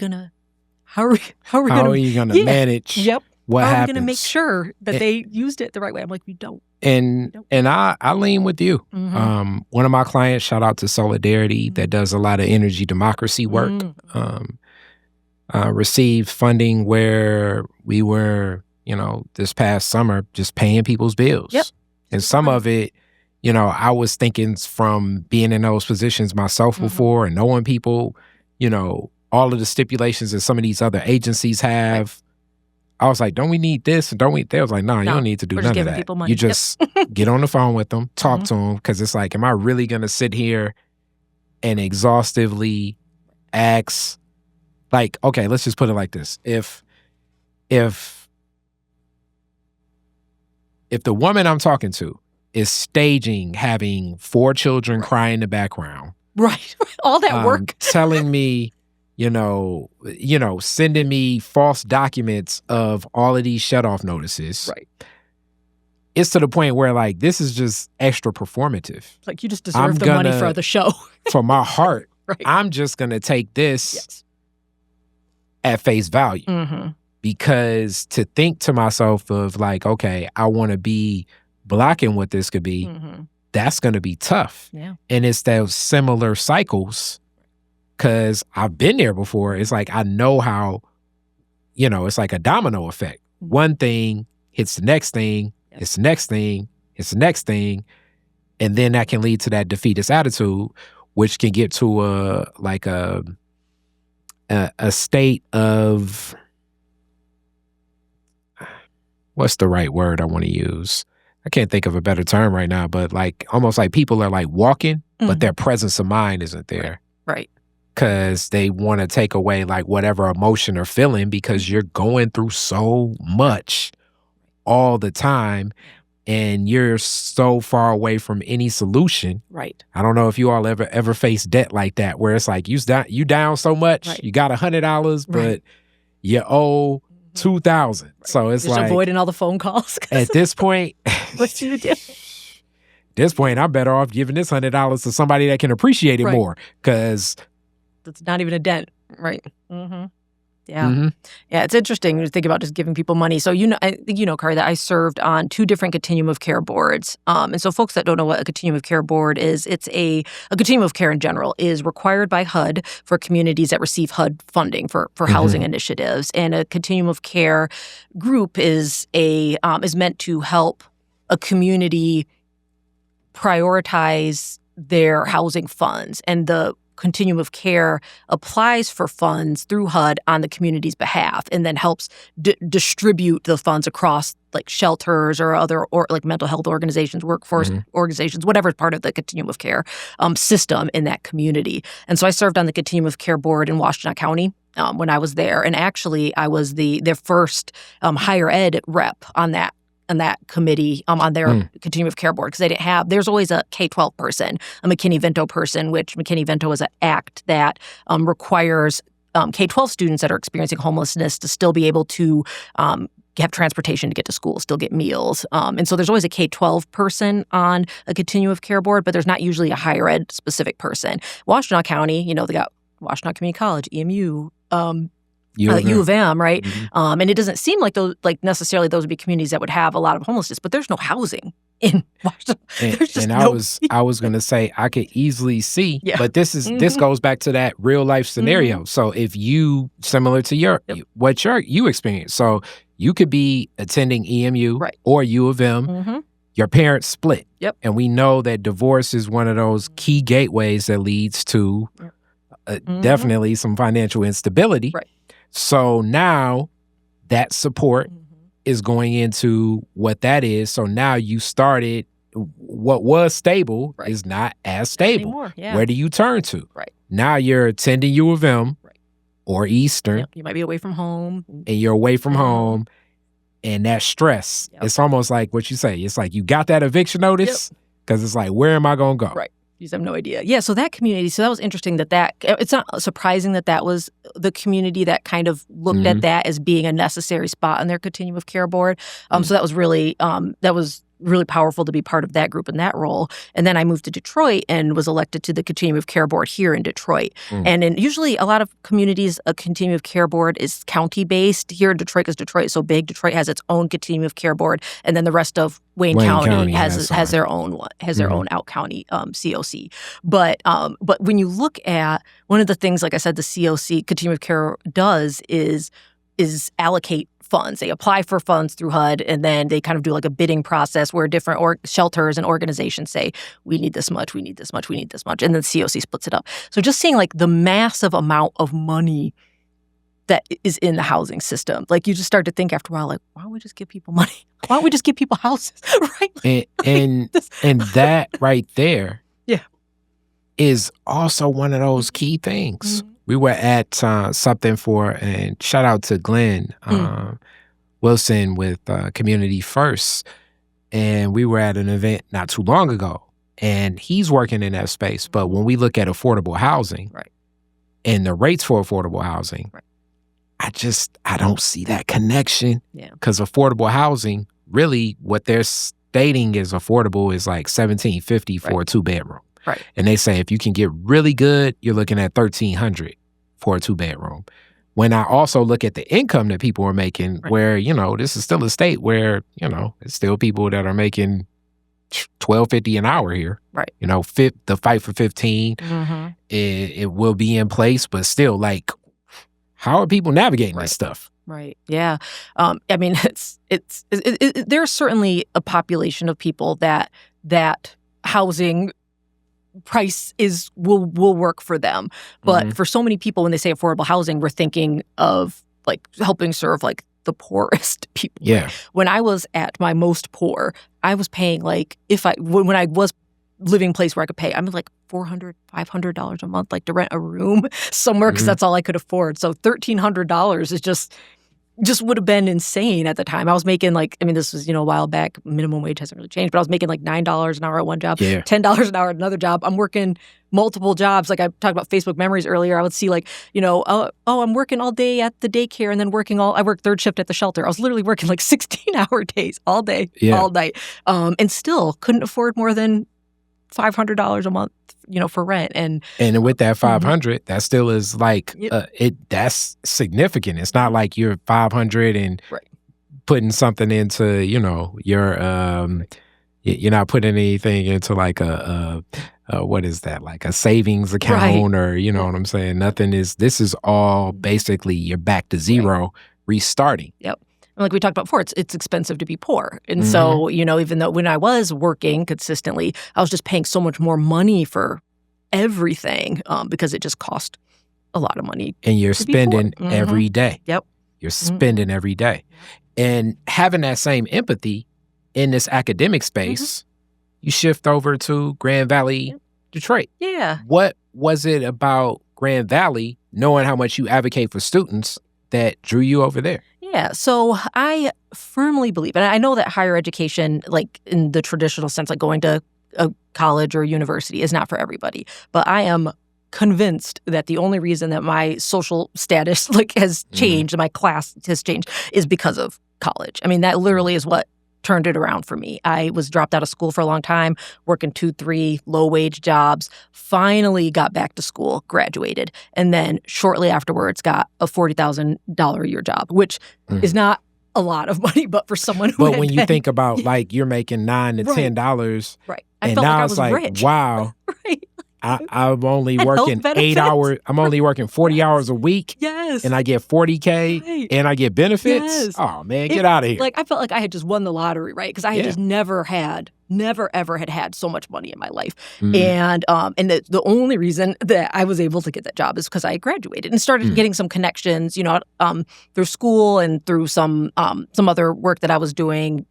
S2: going to
S1: manage?
S2: Yep.
S1: What
S2: how
S1: happens?
S2: are we going to make sure that they used it the right way? I'm like, we don't.
S1: And I lean with you. One of my clients, shout out to Solidarity, that does a lot of energy democracy work, received funding where we were, this past summer, just paying people's bills.
S2: Yep.
S1: And some of it, I was thinking from being in those positions myself before and knowing people, all of the stipulations that some of these other agencies have. Right. I was like, don't we need this? And don't we? They was like, no, you don't need to do none of that. You just get on the phone with them, talk to them, because it's like, am I really going to sit here and exhaustively ask? Like, okay, let's just put it like this: if the woman I'm talking to is staging having 4 children crying in the background,
S2: right, all that work,
S1: telling me, sending me false documents of all of these shut-off notices.
S2: Right.
S1: It's to the point where, like, this is just extra performative.
S2: Like, you just deserve the money for the show.
S1: For my heart,
S2: right.
S1: I'm just going to take this at face value. Because to think to myself of, like, okay, I want to be blocking what this could be, that's going to be tough.
S2: Yeah.
S1: And it's those similar cycles. Because I've been there before. It's like, I know how, it's like a domino effect. One thing hits the next thing, it's the next thing, it's the next thing. And then that can lead to that defeatist attitude, which can get to a state of, what's the right word I want to use? I can't think of a better term right now, but like almost like people are like walking, but their presence of mind isn't there.
S2: Right.
S1: Because they want to take away like whatever emotion or feeling, because you're going through so much all the time and you're so far away from any solution.
S2: Right.
S1: I don't know if you all ever faced debt like that, where it's like you down so much, you got $100, but you owe $2,000. Right. So it's
S2: just
S1: like
S2: avoiding all the phone calls.
S1: At this point,
S2: what do you do?
S1: At this point, I'm better off giving this $100 to somebody that can appreciate it more, because
S2: it's not even a dent, right? Yeah, yeah. It's interesting to think about just giving people money. So Kari, that I served on 2 different continuum of care boards. And so, folks that don't know what a continuum of care board is, it's a continuum of care in general is required by HUD for communities that receive HUD funding for housing initiatives. And a continuum of care group is meant to help a community prioritize their housing funds, and the continuum of care applies for funds through HUD on the community's behalf, and then helps distribute the funds across like shelters or other or like mental health organizations, workforce organizations, whatever is part of the continuum of care system in that community. And so I served on the continuum of care board in Washtenaw County when I was there, and actually I was their first higher ed rep on that committee on their continuum of care board, because they didn't have, there's always a K-12 person, a McKinney-Vento person, which McKinney-Vento is an act that requires K-12 students that are experiencing homelessness to still be able to have transportation to get to school, still get meals. And so there's always a K-12 person on a continuum of care board, but there's not usually a higher ed specific person. Washtenaw County, they got Washtenaw Community College, EMU, U of M, right? And it doesn't seem like those, like necessarily those would be communities that would have a lot of homelessness, but there's no housing in Washington.
S1: I was going to say, I could easily see, but this goes back to that real life scenario. So if you, similar to what you experienced, so you could be attending EMU or U of M, your parents split. And we know that divorce is one of those key gateways that leads to definitely some financial instability. So now that support is going into what that is. So now you started, what was stable is not as stable.
S2: Anymore,
S1: Where do you turn to? Now you're attending U of M or Eastern.
S2: You might be away from home.
S1: And you're away from home. And that stress, it's almost like what you say. It's like you got that eviction notice, because it's like, where am I going to go?
S2: You have no idea. Yeah, so that community, so that was interesting that it's not surprising that was the community that kind of looked at that as being a necessary spot on their continuum of care board. So that was really powerful to be part of that group in that role. And then I moved to Detroit and was elected to the Continuum of Care Board here in Detroit. And usually a lot of communities, a Continuum of Care Board is county-based. Here in Detroit, because Detroit is so big, Detroit has its own Continuum of Care Board, and then the rest of Wayne County has their own one, their own out-county COC. But when you look at one of the things, like I said, the COC, Continuum of Care, does is allocate funds. They apply for funds through HUD, and then they kind of do like a bidding process where different shelters and organizations say, we need this much, we need this much, we need this much, and then COC splits it up. So just seeing like the massive amount of money that is in the housing system, like you just start to think after a while, like, why don't we just give people money? Why don't we just give people houses, right?
S1: And that right there is also one of those key things. We were at something and shout out to Glenn Wilson with Community First, and we were at an event not too long ago, and he's working in that space. But when we look at affordable housing and the rates for affordable housing, I don't see that connection. Because affordable housing, really what they're stating is affordable is like $1,750 for a 2-bedroom.
S2: Right.
S1: And they say if you can get really good, you're looking at $1,300 for a 2-bedroom. When I also look at the income that people are making, where, this is still a state where, it's still people that are making $12.50 an hour here.
S2: Right.
S1: The fight for 15, it will be in place, but still, like, how are people navigating this stuff?
S2: Right. Yeah. I mean, there's certainly a population of people that housing price will work for them. But for so many people, when they say affordable housing, we're thinking of like helping serve like the poorest people.
S1: Yeah.
S2: When I was at my most poor, I was paying like when I was living place where I could pay, I mean like $400, $500 a month, like to rent a room somewhere because that's all I could afford. So $1,300 is just would have been insane at the time. I was making this was, a while back, minimum wage hasn't really changed, but I was making like $9 an hour at one job, $10 an hour at another job. I'm working multiple jobs. Like I talked about Facebook memories earlier. I would see like, I'm working all day at the daycare and then I worked third shift at the shelter. I was literally working like 16-hour days all day, all night, and still couldn't afford more than $500 a month, for rent. And
S1: with that $500, that still is like, that's significant. It's not like you're $500 and putting something into, you're not putting anything into like what is that? Like a savings account or, what I'm saying? This is all basically you're back to zero, restarting.
S2: Yep. Like we talked about before, it's expensive to be poor. And so, even though when I was working consistently, I was just paying so much more money for everything because it just cost a lot of money.
S1: And you're spending every day.
S2: Yep.
S1: You're spending every day. And having that same empathy in this academic space, you shift over to Grand Valley, Detroit.
S2: Yeah.
S1: What was it about Grand Valley, knowing how much you advocate for students, that drew you over there?
S2: Yeah, so I firmly believe, and I know that higher education, like in the traditional sense, like going to a college or a university, is not for everybody. But I am convinced that the only reason that my social status has changed, my class has changed, is because of college. I mean, that literally is what turned it around for me. I was dropped out of school for a long time, working 2-3 low-wage jobs, finally got back to school, graduated, and then shortly afterwards got a $40,000 a year job, which is not a lot of money, but for someone who
S1: when you think about like you're making $9 to $10,
S2: I
S1: and
S2: felt
S1: now
S2: like I
S1: it's
S2: was
S1: like,
S2: rich.
S1: Wow. I'm only working 8 hours. I'm only working 40 hours a week.
S2: Yes.
S1: And I get $40K and I get benefits. Yes. Oh man, get out of here.
S2: Like I felt like I had just won the lottery, right? Because I had just never ever had so much money in my life. And the only reason that I was able to get that job is because I graduated and started getting some connections, through school and through some other work that I was doing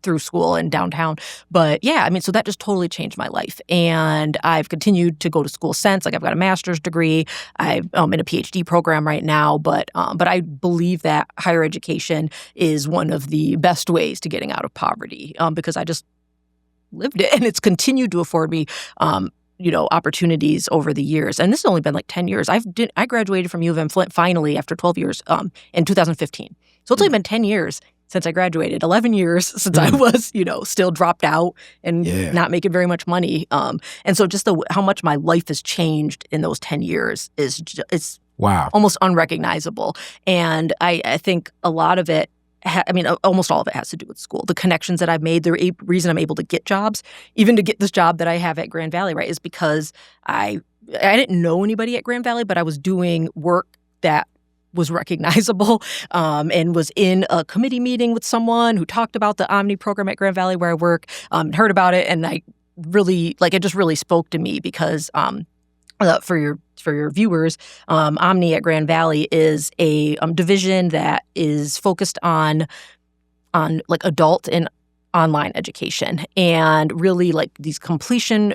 S2: through school in downtown. But yeah, I mean, so that just totally changed my life. And I've continued to go to school since. Like I've got a master's degree. I'm in a PhD program right now. But I believe that higher education is one of the best ways to getting out of poverty because I just lived it, and it's continued to afford me opportunities over the years. And this has only been like 10 years. I graduated from U of M Flint finally after 12 years in 2015. So it's only been 10 years since I graduated, 11 years since I was, still dropped out and not making very much money. And so just how much my life has changed in those 10 years is
S1: wow,
S2: almost unrecognizable. And I think a lot of it, almost all of it has to do with school. The connections that I've made, the reason I'm able to get jobs, even to get this job that I have at Grand Valley, right, is because I didn't know anybody at Grand Valley, but I was doing work that was recognizable and was in a committee meeting with someone who talked about the Omni program at Grand Valley where I work, heard about it, and I really, it just really spoke to me because for your viewers, Omni at Grand Valley is a division that is focused on adult and online education, and really these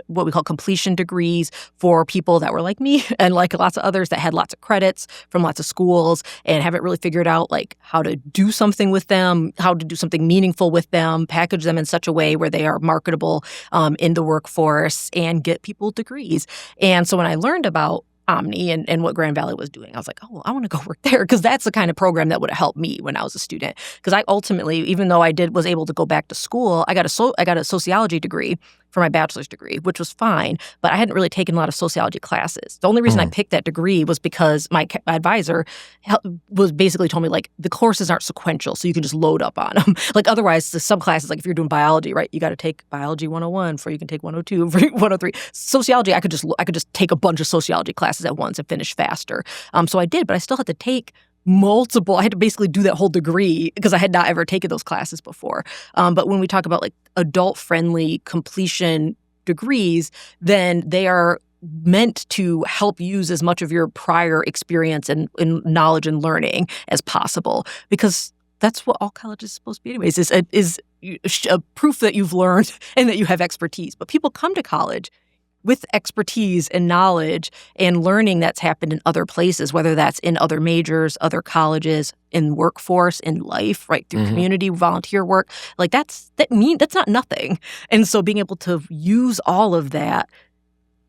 S2: what we call completion degrees for people that were like me and like lots of others that had lots of credits from lots of schools and haven't really figured out how to do something with them, how to do something meaningful with them, package them in such a way where they are marketable in the workforce and get people degrees. And so when I learned about Omni and what Grand Valley was doing, I was like, oh, I want to go work there, because that's the kind of program that would have helped me when I was a student. Because I ultimately, even though I was able to go back to school, I got a sociology degree for my bachelor's degree, which was fine, but I hadn't really taken a lot of sociology classes. The only reason I picked that degree was because my advisor was basically told me the courses aren't sequential, so you can just load up on them. Otherwise, some classes, if you're doing biology, right, you got to take biology 101 before you can take 102, 103. Sociology, I could just take a bunch of sociology classes at once and finish faster. So I did, but I still had to take multiple. I had to basically do that whole degree because I had not ever taken those classes before. But when we talk about adult-friendly completion degrees, then they are meant to help use as much of your prior experience and knowledge and learning as possible, because that's what all college is supposed to be anyways, is a proof that you've learned and that you have expertise. But people come to college with expertise and knowledge and learning that's happened in other places, whether that's in other majors, other colleges, in workforce, in life, right, through community volunteer work. That's not nothing. And so being able to use all of that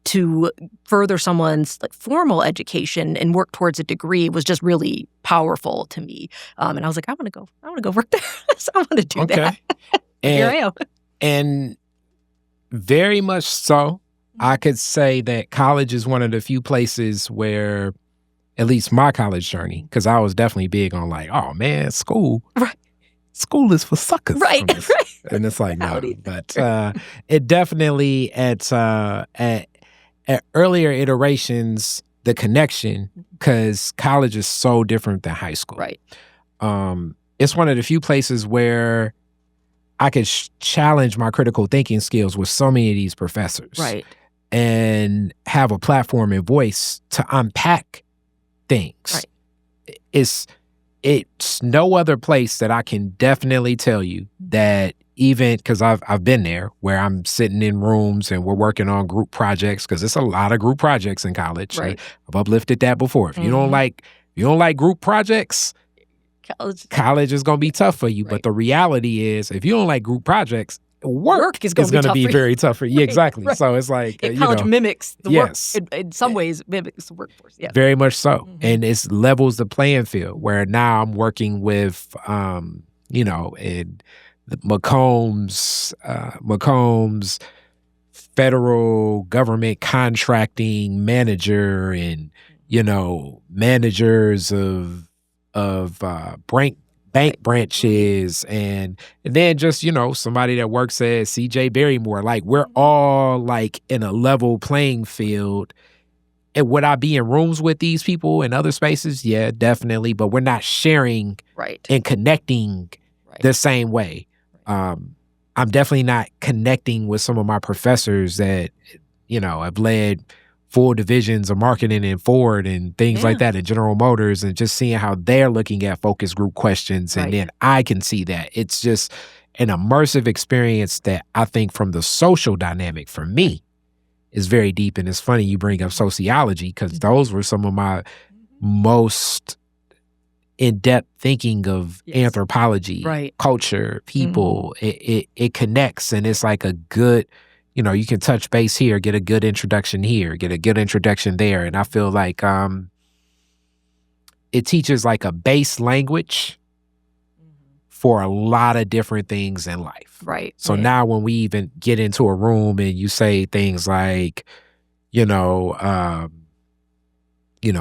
S2: to further someone's formal education and work towards a degree was just really powerful to me. And I was like, I want to go work there. So I want to do that. And here I am.
S1: And very much so. I could say that college is one of the few places where, at least my college journey, because I was definitely big on oh man, school is for suckers.
S2: Right.
S1: And it's no. But it definitely at earlier iterations, the connection, because college is so different than high school.
S2: Right.
S1: It's one of the few places where I could challenge my critical thinking skills with so many of these professors.
S2: Right.
S1: And have a platform and voice to unpack things.
S2: Right.
S1: It's no other place that I can definitely tell you that, even because I've been there, where I'm sitting in rooms and we're working on group projects, because it's a lot of group projects in college.
S2: Right.
S1: I've uplifted that before. If you don't like group projects, college is going to be tough for you. Right. But the reality is, if you don't like group projects, work is going to be very tough for you. Yeah, exactly. Right. So it's
S2: college mimics the work. In some ways, mimics the workforce. Yeah,
S1: very much so. And it levels the playing field, where now I'm working with, in Macomb's federal government contracting manager, and managers of bank branches, and then just, somebody that works at CJ Barrymore. We're all in a level playing field. And would I be in rooms with these people in other spaces? Yeah, definitely. But we're not sharing and connecting the same way. I'm definitely not connecting with some of my professors that, have led full divisions of marketing and Ford and things like that, and General Motors, and just seeing how they're looking at focus group questions. And then I can see that. It's just an immersive experience that I think, from the social dynamic, for me, is very deep. And it's funny you bring up sociology, because those were some of my most in-depth thinking of anthropology, culture, people. It connects, and it's a good you can touch base here, get a good introduction here, get a good introduction there. And I feel like it teaches like a base language for a lot of different things in life.
S2: Right.
S1: So now when we even get into a room and you say things like,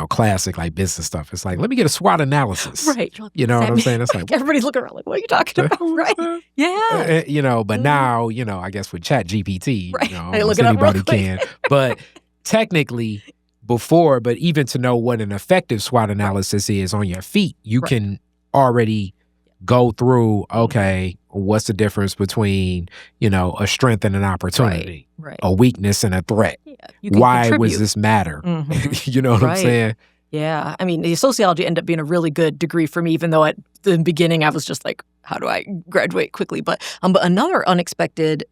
S1: classic like business stuff. It's like, let me get a SWOT analysis.
S2: Right.
S1: You know what I'm saying? It's like
S2: everybody's looking around like, what are you talking about? Right. Yeah.
S1: But now, I guess with Chat GPT,
S2: right.
S1: Almost anybody can. But technically before, but even to know what an effective SWOT analysis is on your feet, you can already go through, okay, what's the difference between, a strength and an opportunity,
S2: right.
S1: a weakness and a threat?
S2: Yeah,
S1: why
S2: contribute.
S1: Was this matter? You know what I'm saying?
S2: Yeah. I mean, the sociology ended up being a really good degree for me, even though at the beginning I was just like, how do I graduate quickly? But another unexpected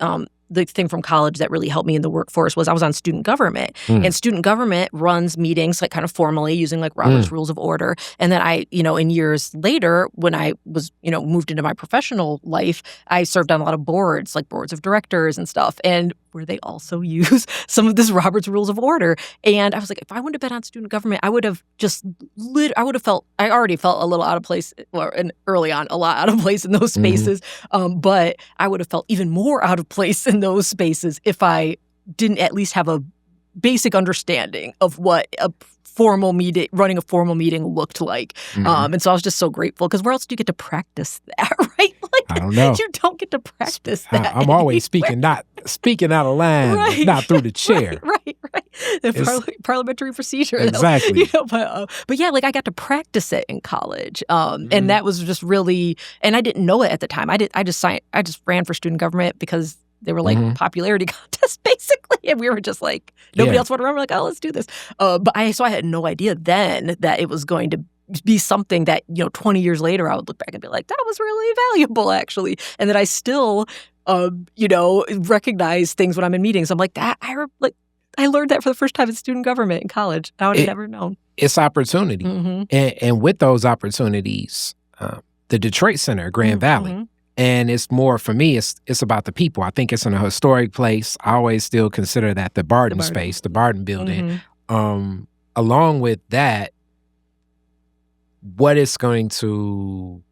S2: the thing from college that really helped me in the workforce was I was on student government. And student government runs meetings like kind of formally using like Robert's Rules of Order. And then I, in years later, when I was, moved into my professional life, I served on a lot of boards, like boards of directors and stuff. And where they also use some of this Robert's Rules of Order. And I was like, if I wouldn't have been on student government, I would have I already felt a little out of place, and early on, a lot out of place in those spaces. But I would have felt even more out of place in those spaces if I didn't at least have a basic understanding of what running a formal meeting looked like. And so I was just so grateful, because where else do you get to practice that, right? Like,
S1: I don't know.
S2: You don't get to practice that.
S1: I'm always speaking out of line, not through the chair.
S2: Right. The parliamentary procedure.
S1: Exactly.
S2: But yeah, like I got to practice it in college. And that was just really, and I didn't know it at the time. I just ran for student government because they were like popularity contests, basically. And we were just like, nobody else wanted to run. We're like, oh, let's do this. So I had no idea then that it was going to be something that, 20 years later, I would look back and be like, that was really valuable, actually. And that I still, recognize things when I'm in meetings. I'm like, I learned that for the first time in student government in college. I would have never known.
S1: It's opportunity. And with those opportunities, the Detroit Center, Grand Valley, and it's more, for me, it's about the people. I think it's in a historic place. I always still consider that the Barton space, the Barton building. Along with that, what it's going to,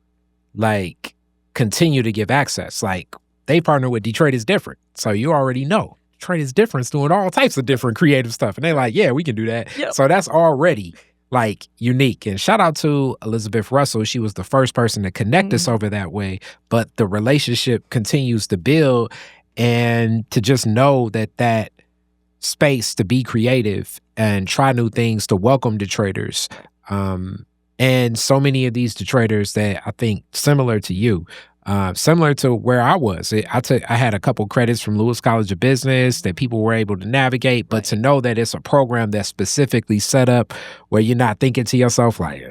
S1: like, continue to give access. Like, they partner with Detroit is Different. So you already know. Detroit is Different's doing all types of different creative stuff. And they're like, yeah, we can do that. Yep. So that's already like unique. And shout out to Elizabeth Russell. She was the first person to connect us over that way. But the relationship continues to build, and to just know that space to be creative and try new things, to welcome Detroiters. And so many of these Detroiters that I think similar to you, similar to where I was. I had a couple credits from Lewis College of Business that people were able to navigate, but to know that it's a program that's specifically set up where you're not thinking to yourself like,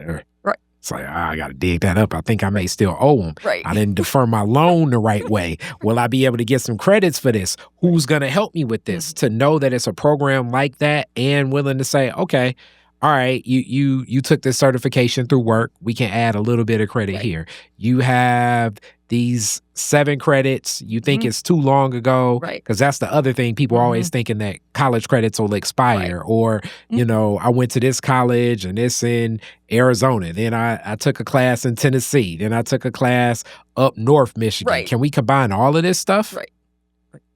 S1: it's like, I got to dig that up. I think I may still owe them.
S2: Right.
S1: I didn't defer my loan the right way. Will I be able to get some credits for this? Who's going to help me with this? To know that it's a program like that, and willing to say, okay, all right, you took this certification through work. We can add a little bit of credit here. You have these 7 credits. You think it's too long ago.
S2: Right.
S1: Because that's the other thing. People are always thinking that college credits will expire. Right. Or, I went to this college and it's in Arizona. Then I took a class in Tennessee. Then I took a class up north Michigan. Right. Can we combine all of this stuff?
S2: Right.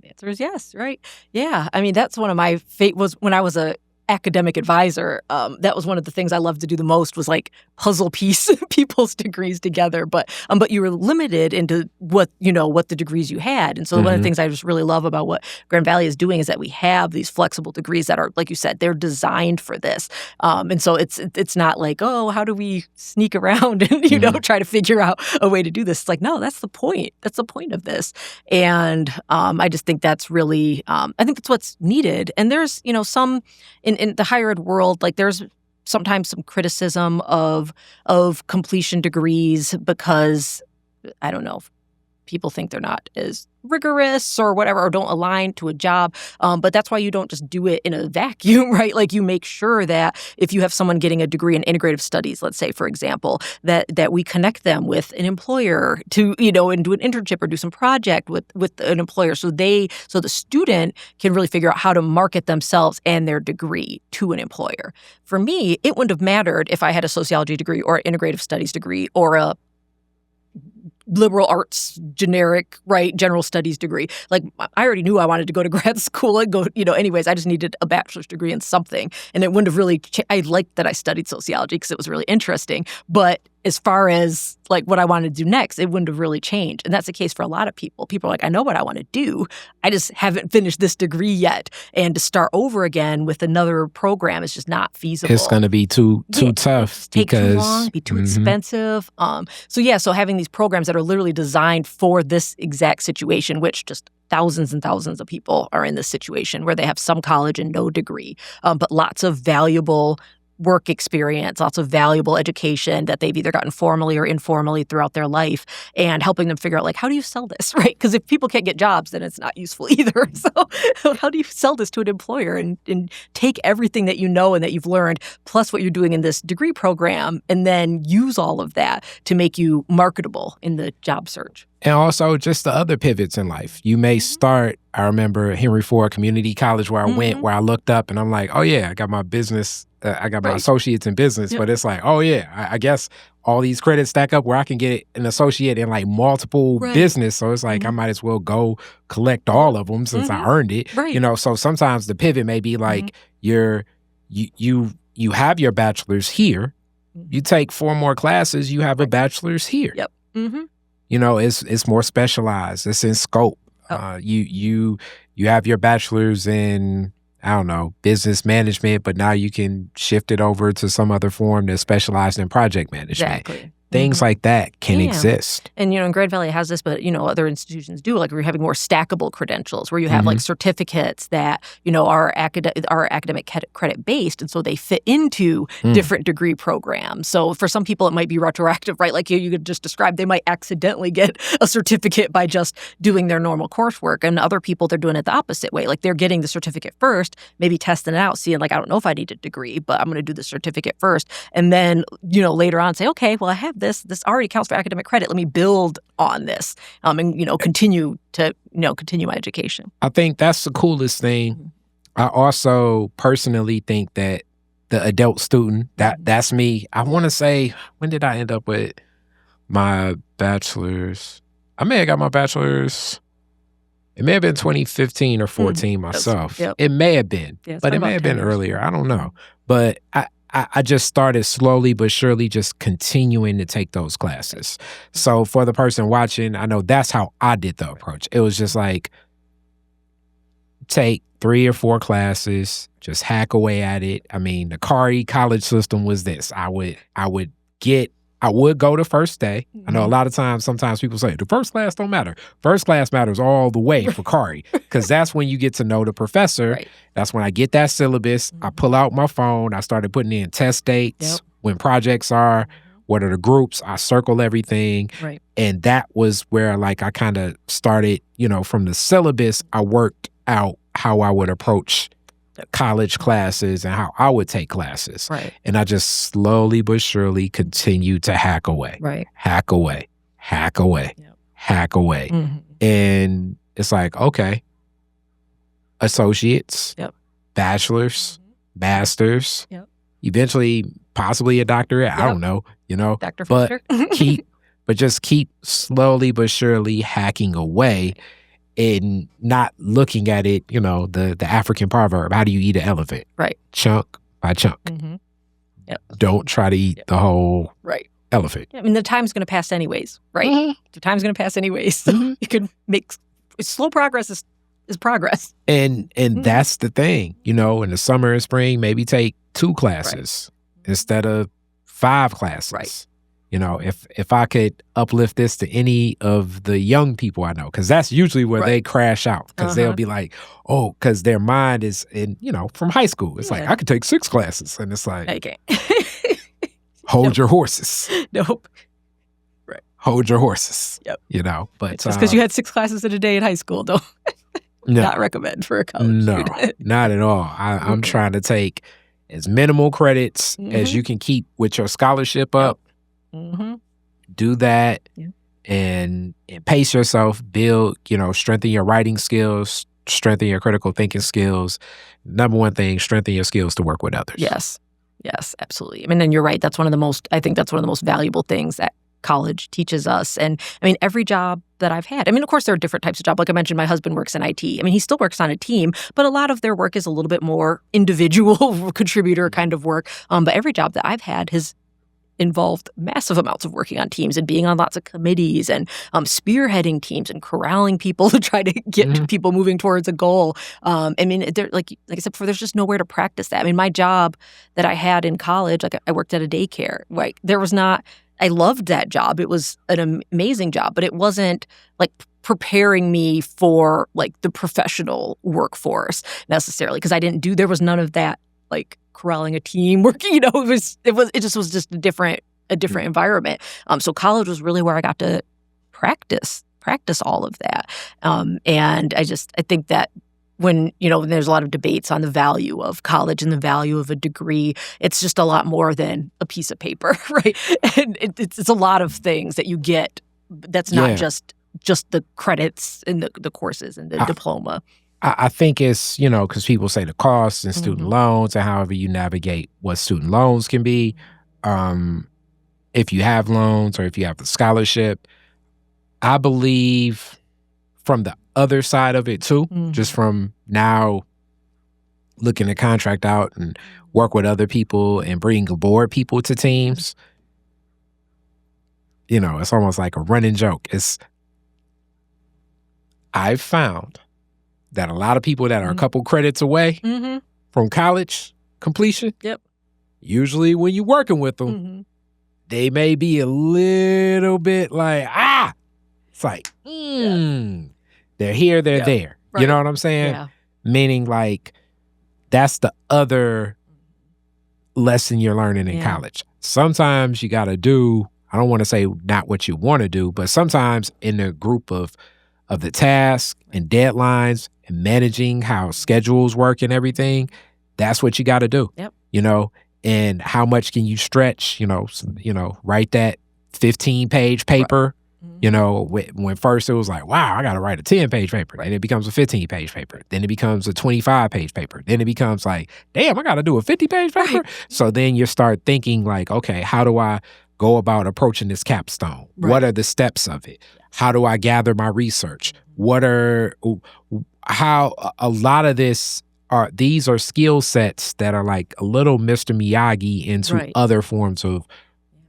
S2: The answer is yes. Right. Yeah. I mean, that's one of my was when I was a academic advisor, that was one of the things I loved to do the most, was like puzzle piece people's degrees together. But you were limited into what the degrees you had. And so one of the things I just really love about what Grand Valley is doing is that we have these flexible degrees that are, like you said, they're designed for this. And so it's not like, oh, how do we sneak around and, try to figure out a way to do this? It's like, no, that's the point. That's the point of this. And I just think that's really, I think that's what's needed. And there's, some in the higher ed world, like there's sometimes some criticism of completion degrees because, I don't know, people think they're not as rigorous or whatever, or don't align to a job. But that's why you don't just do it in a vacuum, right? Like you make sure that if you have someone getting a degree in integrative studies, let's say, for example, that we connect them with an employer to, and do an internship or do some project with an employer so the student can really figure out how to market themselves and their degree to an employer. For me, it wouldn't have mattered if I had a sociology degree or an integrative studies degree or a liberal arts, generic, right, general studies degree. Like, I already knew I wanted to go to grad school and go, anyways, I just needed a bachelor's degree in something. And it wouldn't have really, I liked that I studied sociology because it was really interesting. But as far as like what I wanted to do next, it wouldn't have really changed. And that's the case for a lot of people. People are like, I know what I want to do. I just haven't finished this degree yet. And to start over again with another program is just not feasible.
S1: It's going to be too tough.
S2: Take too long, be too expensive. So having these programs that are literally designed for this exact situation, which just thousands and thousands of people are in this situation where they have some college and no degree, but lots of valuable work experience, lots of valuable education that they've either gotten formally or informally throughout their life, and helping them figure out, like, how do you sell this, right? Because if people can't get jobs, then it's not useful either. So how do you sell this to an employer and take everything that you know and that you've learned, plus what you're doing in this degree program, and then use all of that to make you marketable in the job search?
S1: And also just the other pivots in life. You may start, I remember Henry Ford Community College where I went, where I looked up and I'm like, oh yeah, I got my business, I got my associates in business, but it's like, oh yeah, I guess all these credits stack up where I can get an associate in like multiple business. So it's like, I might as well go collect all of them since I earned it.
S2: Right.
S1: So sometimes the pivot may be like you have your bachelor's here, you take 4 more classes, you have a bachelor's here.
S2: Yep. Mm-hmm.
S1: It's more specialized. It's in scope. You have your bachelor's in, I don't know, business management, but now you can shift it over to some other form that's specialized in project management.
S2: Exactly.
S1: Things like that can exist.
S2: And, and Grand Valley has this, but, other institutions do. Like, we're having more stackable credentials where you have, like, certificates that, are academic credit-based, and so they fit into different degree programs. So for some people, it might be retroactive, right? Like you could just describe, they might accidentally get a certificate by just doing their normal coursework. And other people, they're doing it the opposite way. Like, they're getting the certificate first, maybe testing it out, seeing, like, I don't know if I need a degree, but I'm going to do the certificate first. And then, later on say, okay, well, I have this already counts for academic credit. Let me build on this and continue my education.
S1: I think that's the coolest thing. I also personally think that the adult student, that's me. I want to say, when did I end up with my bachelor's? I may have got my bachelor's. It may have been 2015 or 14 myself.
S2: Yep.
S1: It may have been, but it may have been earlier. I don't know. But I just started slowly but surely just continuing to take those classes. So for the person watching, I know that's how I did the approach. It was just like, take 3 or 4 classes, just hack away at it. I mean, the CARI college system was this. I would go the first day. I know a lot of times, sometimes people say, the first class don't matter. First class matters all the way for CARI, because that's when you get to know the professor.
S2: Right.
S1: That's when I get that syllabus. I pull out my phone. I started putting in test dates, when projects are, what are the groups. I circle everything.
S2: Right.
S1: And that was where, like, I kind of started, from the syllabus, I worked out how I would approach college classes and how I would take classes.
S2: Right.
S1: And I just slowly but surely continued to hack away.
S2: Right.
S1: Hack away. Hack away.
S2: Yep.
S1: Hack away. And it's like, okay, associates, bachelors, masters, eventually possibly a doctorate. I don't know,
S2: Dr.
S1: but
S2: Fisher.
S1: just keep slowly but surely hacking away. And not looking at it, the African proverb, how do you eat an elephant?
S2: Right.
S1: Chunk by chunk. Don't try to eat the whole elephant.
S2: I mean, the time's going to pass anyways, right? The time's going to pass anyways. So you can make slow progress is progress.
S1: And that's the thing, in the summer and spring, maybe take 2 classes instead of 5 classes.
S2: Right.
S1: If I could uplift this to any of the young people I know, because that's usually where they crash out, because they'll be like, oh, because their mind is in, from high school. It's like, I could take 6 classes. And it's like,
S2: okay.
S1: hold your horses.
S2: Nope. Right.
S1: hold your horses.
S2: Yep.
S1: But
S2: just because you had 6 classes in a day in high school, don't not recommend for a college student.
S1: Not at all. I'm trying to take as minimal credits as you can keep with your scholarship up. Do that and pace yourself, build, strengthen your writing skills, strengthen your critical thinking skills. Number one thing, strengthen your skills to work with others.
S2: Yes, absolutely. I mean, and you're right. I think that's one of the most valuable things that college teaches us. And I mean, every job that I've had, of course, there are different types of jobs. Like I mentioned, my husband works in IT. He still works on a team, but a lot of their work is a little bit more individual contributor kind of work. But every job that I've had has involved massive amounts of working on teams and being on lots of committees and spearheading teams and corralling people to try to get people moving towards a goal. Like I said before, there's just nowhere to practice that. My job that I had in college, like I worked at a daycare. Like I loved that job. It was an amazing job, but it wasn't like preparing me for like the professional workforce necessarily, because there was none of that like corralling a team working. It just was just a different environment. So college was really where I got to practice all of that. And I think that when there's a lot of debates on the value of college and the value of a degree, it's just a lot more than a piece of paper, right? And it's a lot of things that you get. That's not just the credits and the courses and the diploma.
S1: I think it's, because people say the costs and student loans and however you navigate what student loans can be. If you have loans or if you have the scholarship, I believe from the other side of it too, just from now looking to contract out and work with other people and bring aboard people to teams, it's almost like a running joke. I've found that a lot of people that are a couple credits away from college completion, usually when you're working with them, they may be a little bit like, it's like, they're here, they're there. Right. You know what I'm saying? Yeah. Meaning like that's the other lesson you're learning in college. Sometimes you got to do, I don't want to say not what you want to do, but sometimes in the group of the tasks and deadlines and managing how schedules work and everything, that's what you got to do. Yep. And how much can you stretch, write that 15-page paper. Right. When first it was like, wow, I got to write a 10-page paper. Then it becomes a 15-page paper. Then it becomes a 25-page paper. Then it becomes like, damn, I got to do a 50-page paper. Right. So then you start thinking like, okay, how do I go about approaching this capstone? Right. What are the steps of it? How do I gather my research? How a lot of these are skill sets that are like a little Mr. Miyagi into other forms of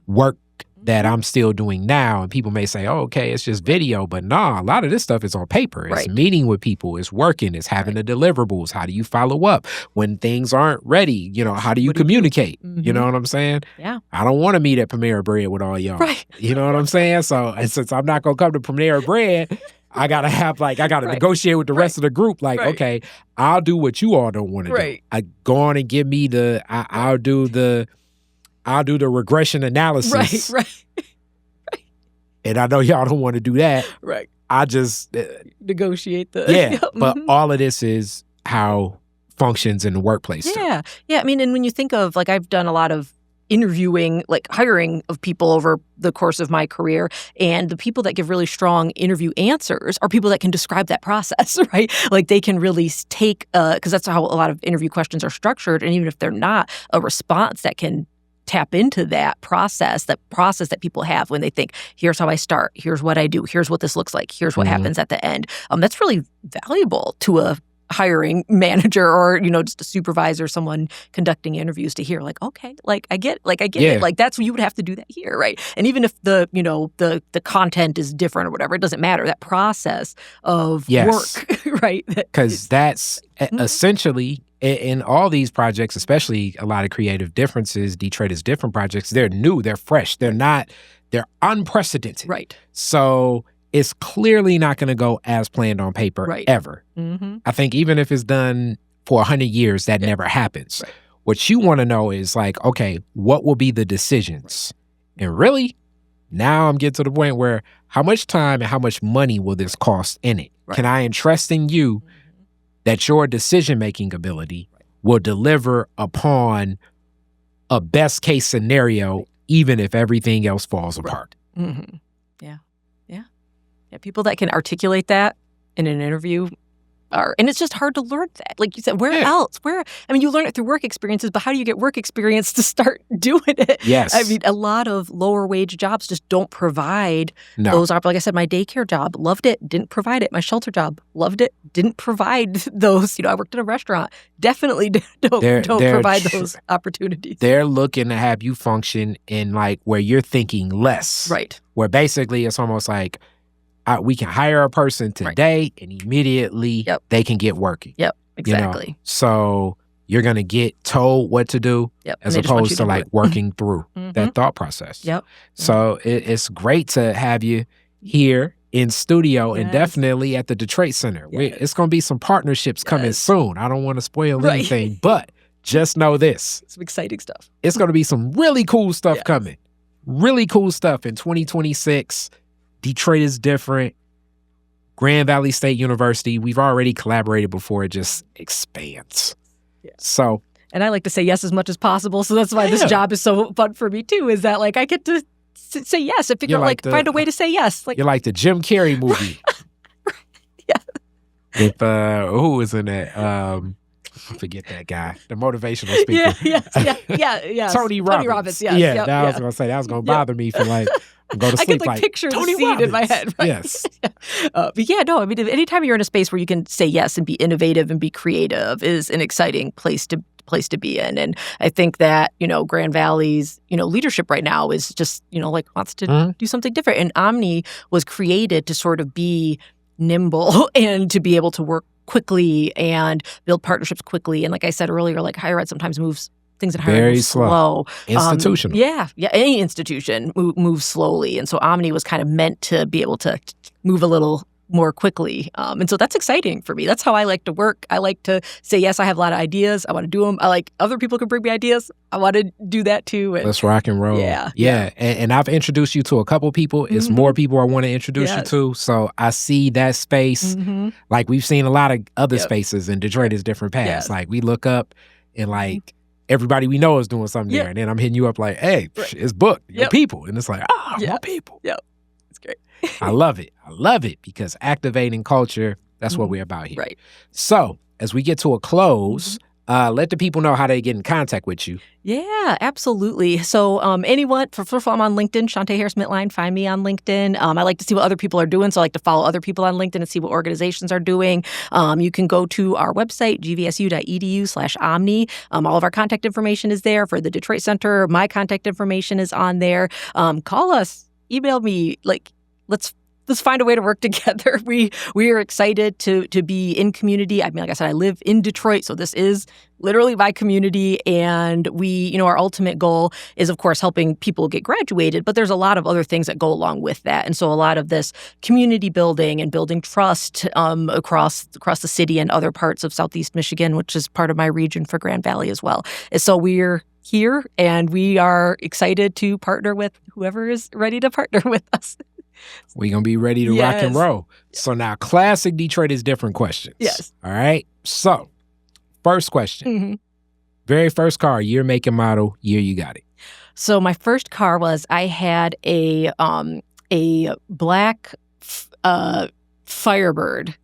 S1: work that I'm still doing now. And people may say, oh, okay, it's just video. But nah, a lot of this stuff is on paper. It's meeting with people. It's working. It's having the deliverables. How do you follow up when things aren't ready? How do you communicate? You know what I'm saying? Yeah. I don't want to meet at Panera Bread with all y'all. Right. You know what I'm saying? So and since I'm not going to come to Panera Bread, I got to negotiate with the rest of the group. Like, okay, I'll do what you all don't want to do. I go on and give me I'll do the regression analysis. Right. And I know y'all don't want to do that. Right. I just
S2: negotiate the
S1: but all of this is how functions in the workplace.
S2: Yeah. Too. Yeah. And when you think of like I've done a lot of interviewing, like hiring of people over the course of my career, and the people that give really strong interview answers are people that can describe that process, right? Like they can really take because that's how a lot of interview questions are structured, and even if they're not, a response that can tap into that process that people have when they think, here's how I start, here's what I do, here's what this looks like, here's what happens at the end. That's really valuable to a hiring manager or, just a supervisor, someone conducting interviews to hear like, okay, like I get it. Like that's what you would have to do that here, right? And even if the content is different or whatever, it doesn't matter. That process of work, right?
S1: Because that's essentially in all these projects, especially a lot of creative differences, Detroit is different projects, they're new, they're fresh, they're unprecedented.
S2: Right.
S1: So it's clearly not going to go as planned on paper ever. I think even if it's done for 100 years, that never happens. Right. What you want to know is like, okay, what will be the decisions? And really, Now I'm getting to the point where how much time and how much money will this cost in it? Right. Can I entrust in you that your decision-making ability will deliver upon a best-case scenario, even if everything else falls apart?
S2: Mm-hmm. Yeah. People that can articulate that in an interview and it's just hard to learn that. Like you said, where else? You learn it through work experiences, but how do you get work experience to start doing it?
S1: Yes.
S2: I mean, a lot of lower wage jobs just don't provide those. Like I said, my daycare job, loved it, didn't provide it. My shelter job, loved it, didn't provide those. I worked in a restaurant, definitely don't provide those opportunities.
S1: They're looking to have you function in like where you're thinking less.
S2: Right.
S1: Where basically it's almost like, we can hire a person today and immediately they can get working.
S2: Yep, exactly.
S1: So you're going to get told what to do as opposed to like working through that thought process.
S2: Yep.
S1: So it's great to have you here in studio and definitely at the Detroit Center. Yes. It's going to be some partnerships coming soon. I don't want to spoil anything, but just know this.
S2: Some exciting stuff.
S1: It's going to be some really cool stuff coming. Really cool stuff in 2026. Detroit is different. Grand Valley State University, we've already collaborated before. It just expands. Yeah. So,
S2: and I like to say yes as much as possible. So that's why this job is so fun for me too, is that like I get to say yes and figure out find a way to say yes. Like,
S1: you're like the Jim Carrey movie. With, who was in that? I forget that guy. The motivational speaker.
S2: Yeah.
S1: Tony Robbins.
S2: Yes.
S1: Yeah, I was going to say, that was going to bother me for like, go to sleep.
S2: I could picture the scene in my head. Right?
S1: Yes.
S2: Anytime you're in a space where you can say yes and be innovative and be creative is an exciting place to be in. And I think that, Grand Valley's, leadership right now is just, wants to do something different. And Omni was created to sort of be nimble and to be able to work quickly and build partnerships quickly. And like I said earlier, like higher ed sometimes moves things in higher ed
S1: very
S2: move slow.
S1: Institutional.
S2: Any institution moves slowly. And so Omni was kind of meant to be able to move a little more quickly. And so that's exciting for me. That's how I like to work. I like to say, yes, I have a lot of ideas. I want to do them. I like other people can bring me ideas. I want to do that too. And
S1: let's rock and roll.
S2: Yeah.
S1: And I've introduced you to a couple people. It's more people I want to introduce you to. So I see that space. Like we've seen a lot of other spaces in Detroit is different paths. Like we look up and like everybody we know is doing something there. And then I'm hitting you up like, hey, it's booked. Your people. And it's like, more people.
S2: Yep. It's great.
S1: I love it because activating culture, that's what we're about here.
S2: Right.
S1: So as we get to a close, let the people know how they get in contact with you.
S2: Yeah, absolutely. So anyone, first of all, I'm on LinkedIn, Shawntae Harris Mintline. Find me on LinkedIn. I like to see what other people are doing, so I like to follow other people on LinkedIn and see what organizations are doing. You can go to our website, gvsu.edu/omni. All of our contact information is there for the Detroit Center. My contact information is on there. Call us, email me, let's find a way to work together. We are excited to be in community. I mean, like I said, I live in Detroit, so this is literally my community. And we, our ultimate goal is, of course, helping people get graduated. But there's a lot of other things that go along with that. And so a lot of this community building and building trust across the city and other parts of Southeast Michigan, which is part of my region for Grand Valley as well. And so we're here and we are excited to partner with whoever is ready to partner with us.
S1: We're going to be ready to rock and roll. So now, classic Detroit is different questions.
S2: Yes.
S1: All right. So, first question. Very first car, year, make, and model, year you got it.
S2: So my first car was, I had a black Firebird.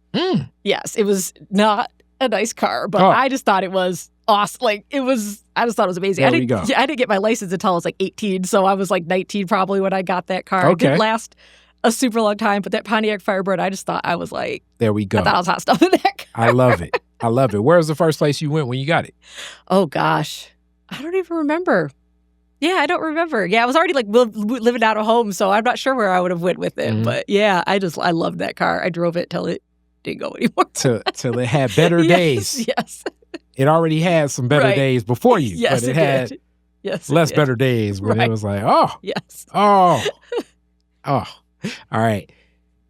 S2: Yes. It was not a nice car, but I just thought it was awesome. I just thought it was amazing. I didn't get my license until I was 18, so I was 19 probably when I got that car.
S1: Okay.
S2: It didn't last a super long time, but that Pontiac Firebird, I just thought I was
S1: there we go.
S2: I thought I was hot stuff in that car.
S1: I love it. Where was the first place you went when you got it?
S2: Oh gosh, I don't even remember. Yeah, I don't remember. Yeah, I was already living out of home, so I'm not sure where I would have went with it. But yeah, I loved that car. I drove it till it didn't go anymore.
S1: till it had better days.
S2: Yes.
S1: It already had some better days before you.
S2: Yes,
S1: but it had less better days when it was all right.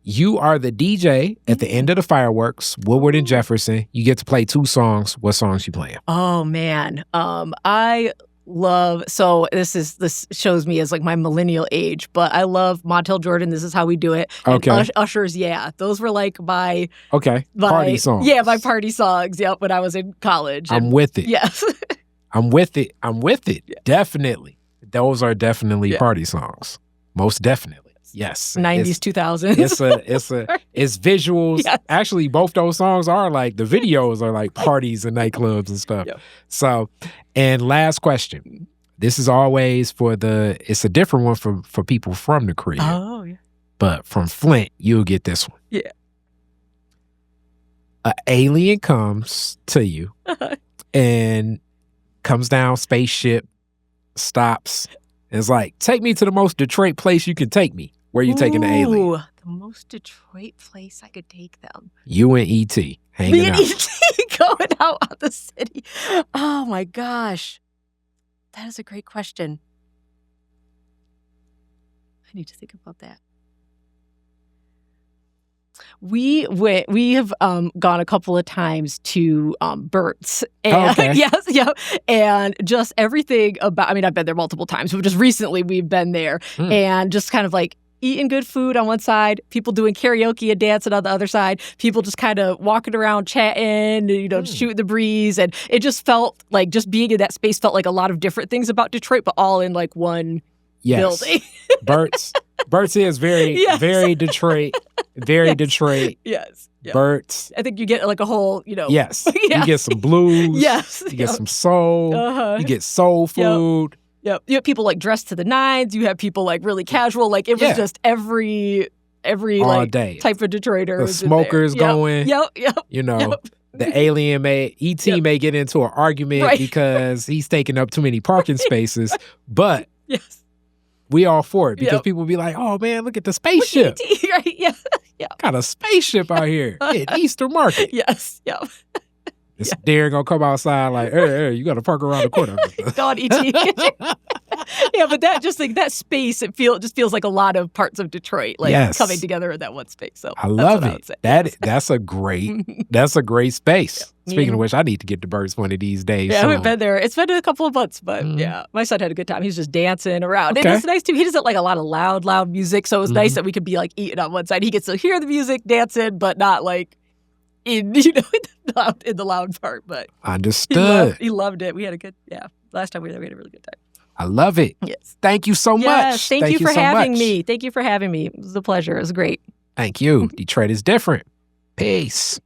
S1: You are the DJ at the end of the fireworks, Woodward and Jefferson. You get to play 2 songs. What songs you playing?
S2: Oh man, I love, so this shows me as like my millennial age, but I love Montel Jordan, This Is How We Do It.
S1: Okay.
S2: And Usher's Yeah. Those were like my
S1: party songs.
S2: Yeah, my party songs. Yep, when I was in college.
S1: I'm with it.
S2: Yes.
S1: I'm with it.
S2: Yeah.
S1: Definitely. Those are definitely party songs. Most definitely. Yes.
S2: 90s, 2000s.
S1: It's visuals.
S2: Yes.
S1: Actually, both those songs are like, the videos are like parties and nightclubs and stuff.
S2: Yep.
S1: So, and last question. This is always it's a different one for people from the Caribbean.
S2: Oh, yeah.
S1: But from Flint, you'll get this one.
S2: Yeah.
S1: An alien comes to you and comes down, spaceship, stops, and it's like, take me to the most Detroit place you can take me. Where you taking the alien?
S2: The most Detroit place I could take them.
S1: You and E.T. hanging out.
S2: E.T. going out on the city. Oh my gosh. That is a great question. I need to think about that. We have gone a couple of times to Burt's. And, yes, yeah. And just everything about, I mean, I've been there multiple times, but just recently we've been there and just kind of like eating good food on one side, people doing karaoke and dancing on the other side, people just kind of walking around chatting, shooting the breeze. And it just felt like, just being in that space felt like a lot of different things about Detroit, but all in like one building.
S1: Burt's is very Detroit. Very Detroit.
S2: Yes. Yep.
S1: Burt's.
S2: I think you get like a whole,
S1: Yes. You get some blues.
S2: Yes.
S1: You get some soul. You get soul food.
S2: Yep. You have people like dressed to the nines. You have people like really casual. Like it was just every
S1: all
S2: like
S1: day
S2: type of Detroiter.
S1: The smokers going.
S2: Yep.
S1: The alien E.T. may get into an argument because he's taking up too many parking spaces. But we all for it because people be like, oh man, look at the spaceship.
S2: Right? Yeah.
S1: Got a spaceship out here at Easter Market.
S2: Yes. Yep.
S1: This deer gonna come outside like, hey, you gotta park around the corner.
S2: Go on, E.T. Yeah, but that just like that space, just feels like a lot of parts of Detroit like coming together in that one space. So
S1: I love it. That's a great space. Speaking of which, I need to get to Burt's one of these days.
S2: Yeah, I haven't been there. It's been a couple of months, but my son had a good time. He's just dancing around. And it's nice too. He doesn't like a lot of loud music, so it's nice that we could be like eating on one side. He gets to hear the music, dancing, but not like in the loud part. But
S1: understood.
S2: He loved it. We had a good last time we were there, we had a really good time.
S1: I love it.
S2: Yes.
S1: Thank you so much.
S2: Thank you for having me. Thank you for having me. It was a pleasure. It was great.
S1: Thank you. Detroit is different. Peace.